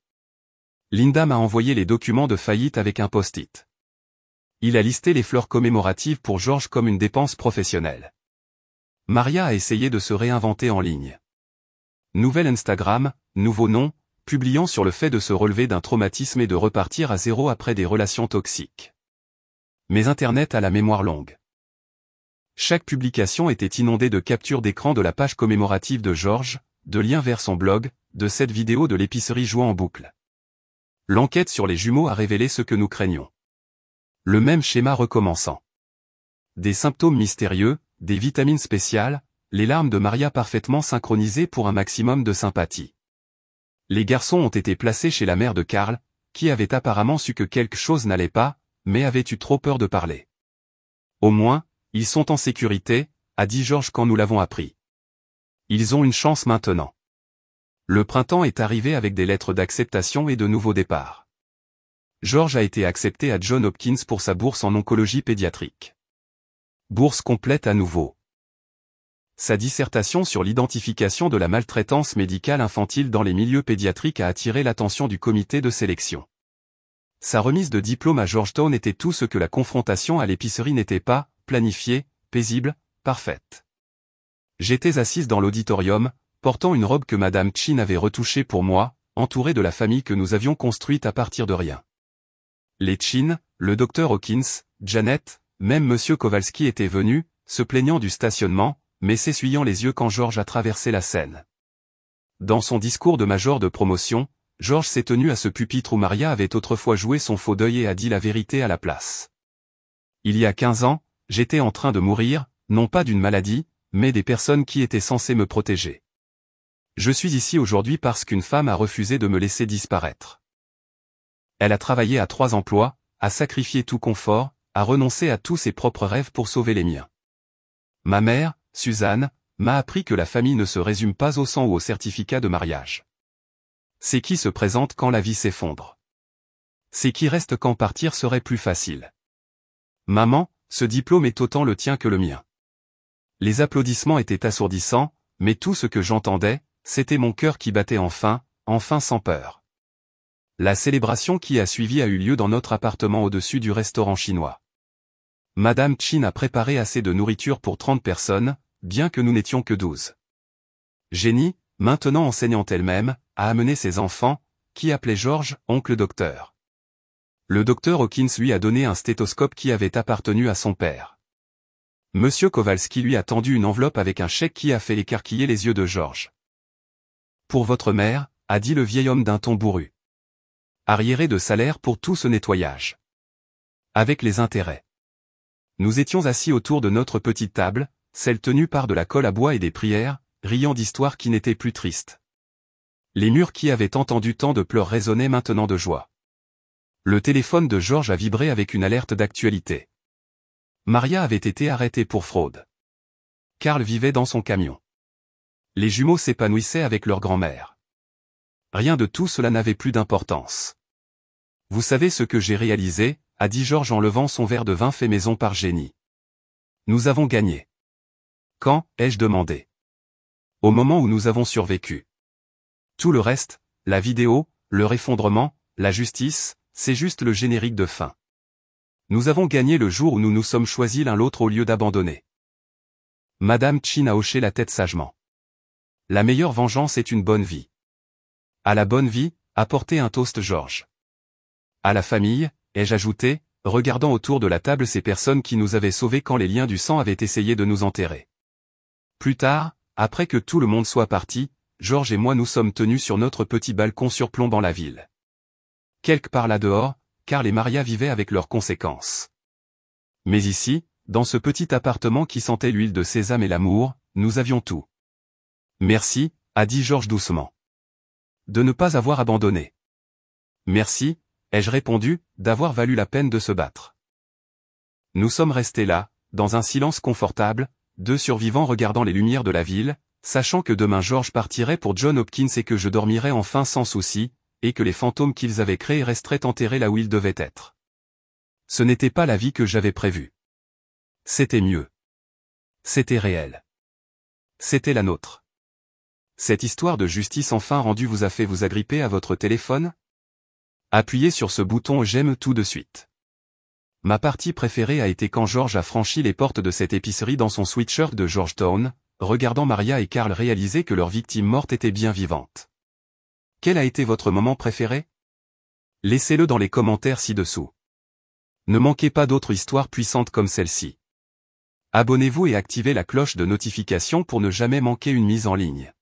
Linda m'a envoyé les documents de faillite avec un post-it. Il a listé les fleurs commémoratives pour Georges comme une dépense professionnelle. Maria a essayé de se réinventer en ligne. Nouvel Instagram, nouveau nom, publiant sur le fait de se relever d'un traumatisme et de repartir à zéro après des relations toxiques. Mais Internet a la mémoire longue. Chaque publication était inondée de captures d'écran de la page commémorative de Georges, de liens vers son blog, de cette vidéo de l'épicerie jouant en boucle. L'enquête sur les jumeaux a révélé ce que nous craignions. Le même schéma recommençant. Des symptômes mystérieux, des vitamines spéciales, les larmes de Maria parfaitement synchronisées pour un maximum de sympathie. Les garçons ont été placés chez la mère de Karl, qui avait apparemment su que quelque chose n'allait pas, mais avait eu trop peur de parler. Au moins, ils sont en sécurité, a dit Georges quand nous l'avons appris. Ils ont une chance maintenant. Le printemps est arrivé avec des lettres d'acceptation et de nouveaux départs. George a été accepté à Johns Hopkins pour sa bourse en oncologie pédiatrique. Bourse complète à nouveau. Sa dissertation sur l'identification de la maltraitance médicale infantile dans les milieux pédiatriques a attiré l'attention du comité de sélection. Sa remise de diplôme à Georgetown était tout ce que la confrontation à l'épicerie n'était pas, planifiée, paisible, parfaite. J'étais assise dans l'auditorium, portant une robe que Madame Chin avait retouchée pour moi, entourée de la famille que nous avions construite à partir de rien. Les Chin, le docteur Hawkins, Janet, même Monsieur Kowalski étaient venus, se plaignant du stationnement, mais s'essuyant les yeux quand George a traversé la scène. Dans son discours de major de promotion, George s'est tenu à ce pupitre où Maria avait autrefois joué son faux deuil et a dit la vérité à la place. Il y a 15 ans, j'étais en train de mourir, non pas d'une maladie, mais des personnes qui étaient censées me protéger. Je suis ici aujourd'hui parce qu'une femme a refusé de me laisser disparaître. Elle a travaillé à 3 emplois, a sacrifié tout confort, a renoncé à tous ses propres rêves pour sauver les miens. Ma mère, Suzanne, m'a appris que la famille ne se résume pas au sang ou au certificat de mariage. C'est qui se présente quand la vie s'effondre. C'est qui reste quand partir serait plus facile. Maman, ce diplôme est autant le tien que le mien. Les applaudissements étaient assourdissants, mais tout ce que j'entendais, c'était mon cœur qui battait enfin sans peur. La célébration qui a suivi a eu lieu dans notre appartement au-dessus du restaurant chinois. Madame Chin a préparé assez de nourriture pour 30 personnes, bien que nous n'étions que 12. Jenny, maintenant enseignante elle-même, a amené ses enfants, qui appelaient George, oncle docteur. Le docteur Hawkins lui a donné un stéthoscope qui avait appartenu à son père. Monsieur Kowalski lui a tendu une enveloppe avec un chèque qui a fait écarquiller les yeux de George. Pour votre mère, a dit le vieil homme d'un ton bourru. Arriéré de salaire pour tout ce nettoyage. Avec les intérêts. Nous étions assis autour de notre petite table, celle tenue par de la colle à bois et des prières, riant d'histoires qui n'étaient plus tristes. Les murs qui avaient entendu tant de pleurs résonnaient maintenant de joie. Le téléphone de George a vibré avec une alerte d'actualité. Maria avait été arrêtée pour fraude. Karl vivait dans son camion. Les jumeaux s'épanouissaient avec leur grand-mère. Rien de tout cela n'avait plus d'importance. Vous savez ce que j'ai réalisé, a dit George en levant son verre de vin fait maison par Jenny. Nous avons gagné. Quand, ai-je demandé. Au moment où nous avons survécu. Tout le reste, la vidéo, leur effondrement, la justice, c'est juste le générique de fin. Nous avons gagné le jour où nous nous sommes choisis l'un l'autre au lieu d'abandonner. Madame Chin a hoché la tête sagement. La meilleure vengeance est une bonne vie. À la bonne vie, apportez un toast George. À la famille, ai-je ajouté, regardant autour de la table ces personnes qui nous avaient sauvés quand les liens du sang avaient essayé de nous enterrer. Plus tard, après que tout le monde soit parti, George et moi nous sommes tenus sur notre petit balcon surplombant la ville. Quelque part là dehors, car les Maria vivaient avec leurs conséquences. Mais ici, dans ce petit appartement qui sentait l'huile de sésame et l'amour, nous avions tout. Merci, a dit George doucement. De ne pas avoir abandonné. Merci, ai-je répondu, d'avoir valu la peine de se battre. Nous sommes restés là, dans un silence confortable, 2 survivants regardant les lumières de la ville, sachant que demain George partirait pour Johns Hopkins et que je dormirais enfin sans souci, et que les fantômes qu'ils avaient créés resteraient enterrés là où ils devaient être. Ce n'était pas la vie que j'avais prévue. C'était mieux. C'était réel. C'était la nôtre. Cette histoire de justice enfin rendue vous a fait vous agripper à votre téléphone? Appuyez sur ce bouton j'aime tout de suite. Ma partie préférée a été quand George a franchi les portes de cette épicerie dans son sweatshirt de Georgetown, regardant Maria et Karl réaliser que leur victime morte était bien vivante. Quel a été votre moment préféré? Laissez-le dans les commentaires ci-dessous. Ne manquez pas d'autres histoires puissantes comme celle-ci. Abonnez-vous et activez la cloche de notification pour ne jamais manquer une mise en ligne.